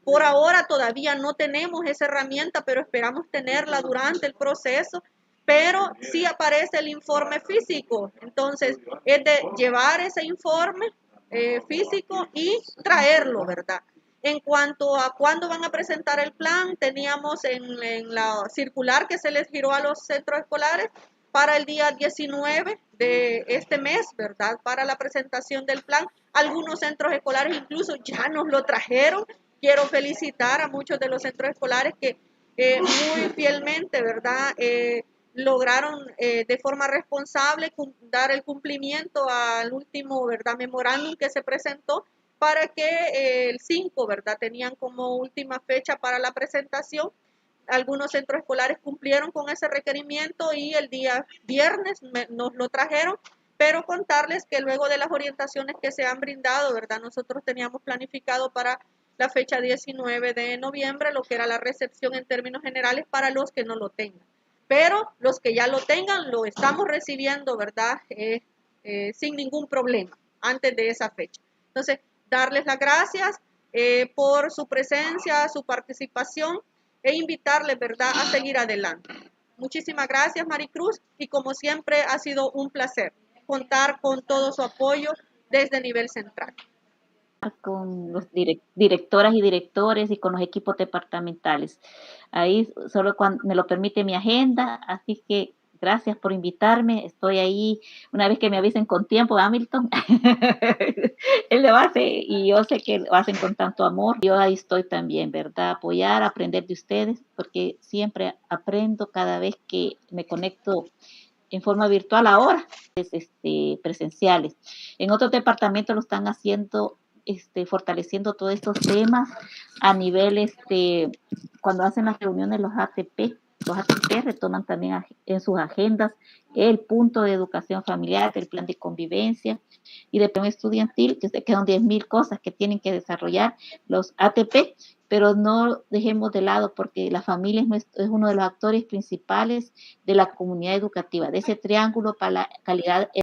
Por ahora todavía no tenemos esa herramienta, pero esperamos tenerla durante el proceso. Pero sí aparece el informe físico. Entonces, es de llevar ese informe físico y traerlo, ¿verdad? En cuanto a cuándo van a presentar el plan, teníamos en la circular que se les giró a los centros escolares para el día 19 de este mes, ¿verdad? Para la presentación del plan. Algunos centros escolares incluso ya nos lo trajeron. Quiero felicitar a muchos de los centros escolares que muy fielmente, ¿verdad? Lograron de forma responsable dar el cumplimiento al último, ¿verdad? Memorándum que se presentó para que el 5, ¿verdad? Tenían como última fecha para la presentación. Algunos centros escolares cumplieron con ese requerimiento y el día viernes nos lo trajeron, pero contarles que luego de las orientaciones que se han brindado, ¿verdad? Nosotros teníamos planificado para la fecha 19 de noviembre, lo que era la recepción en términos generales para los que no lo tengan. Pero los que ya lo tengan, lo estamos recibiendo, ¿verdad? Sin ningún problema, antes de esa fecha. Entonces, darles las gracias por su presencia, su participación e invitarles, ¿verdad?, a seguir adelante. Muchísimas gracias, Maricruz, y como siempre ha sido un placer contar con todo su apoyo desde nivel central. Con los directoras y directores y con los equipos departamentales. Ahí solo cuando me lo permite mi agenda, así que gracias por invitarme. Estoy ahí una vez que me avisen con tiempo, Hamilton. Él lo hace y yo sé que lo hacen con tanto amor. Yo ahí estoy también, ¿verdad? Apoyar, aprender de ustedes, porque siempre aprendo cada vez que me conecto en forma virtual ahora, presenciales. En otros departamentos lo están haciendo fortaleciendo todos estos temas a nivel, cuando hacen las reuniones los ATP retoman también en sus agendas el punto de educación familiar, el plan de convivencia y de plan estudiantil, que se quedan 10,000 cosas que tienen que desarrollar los ATP, pero no dejemos de lado porque la familia es uno de los actores principales de la comunidad educativa, de ese triángulo para la calidad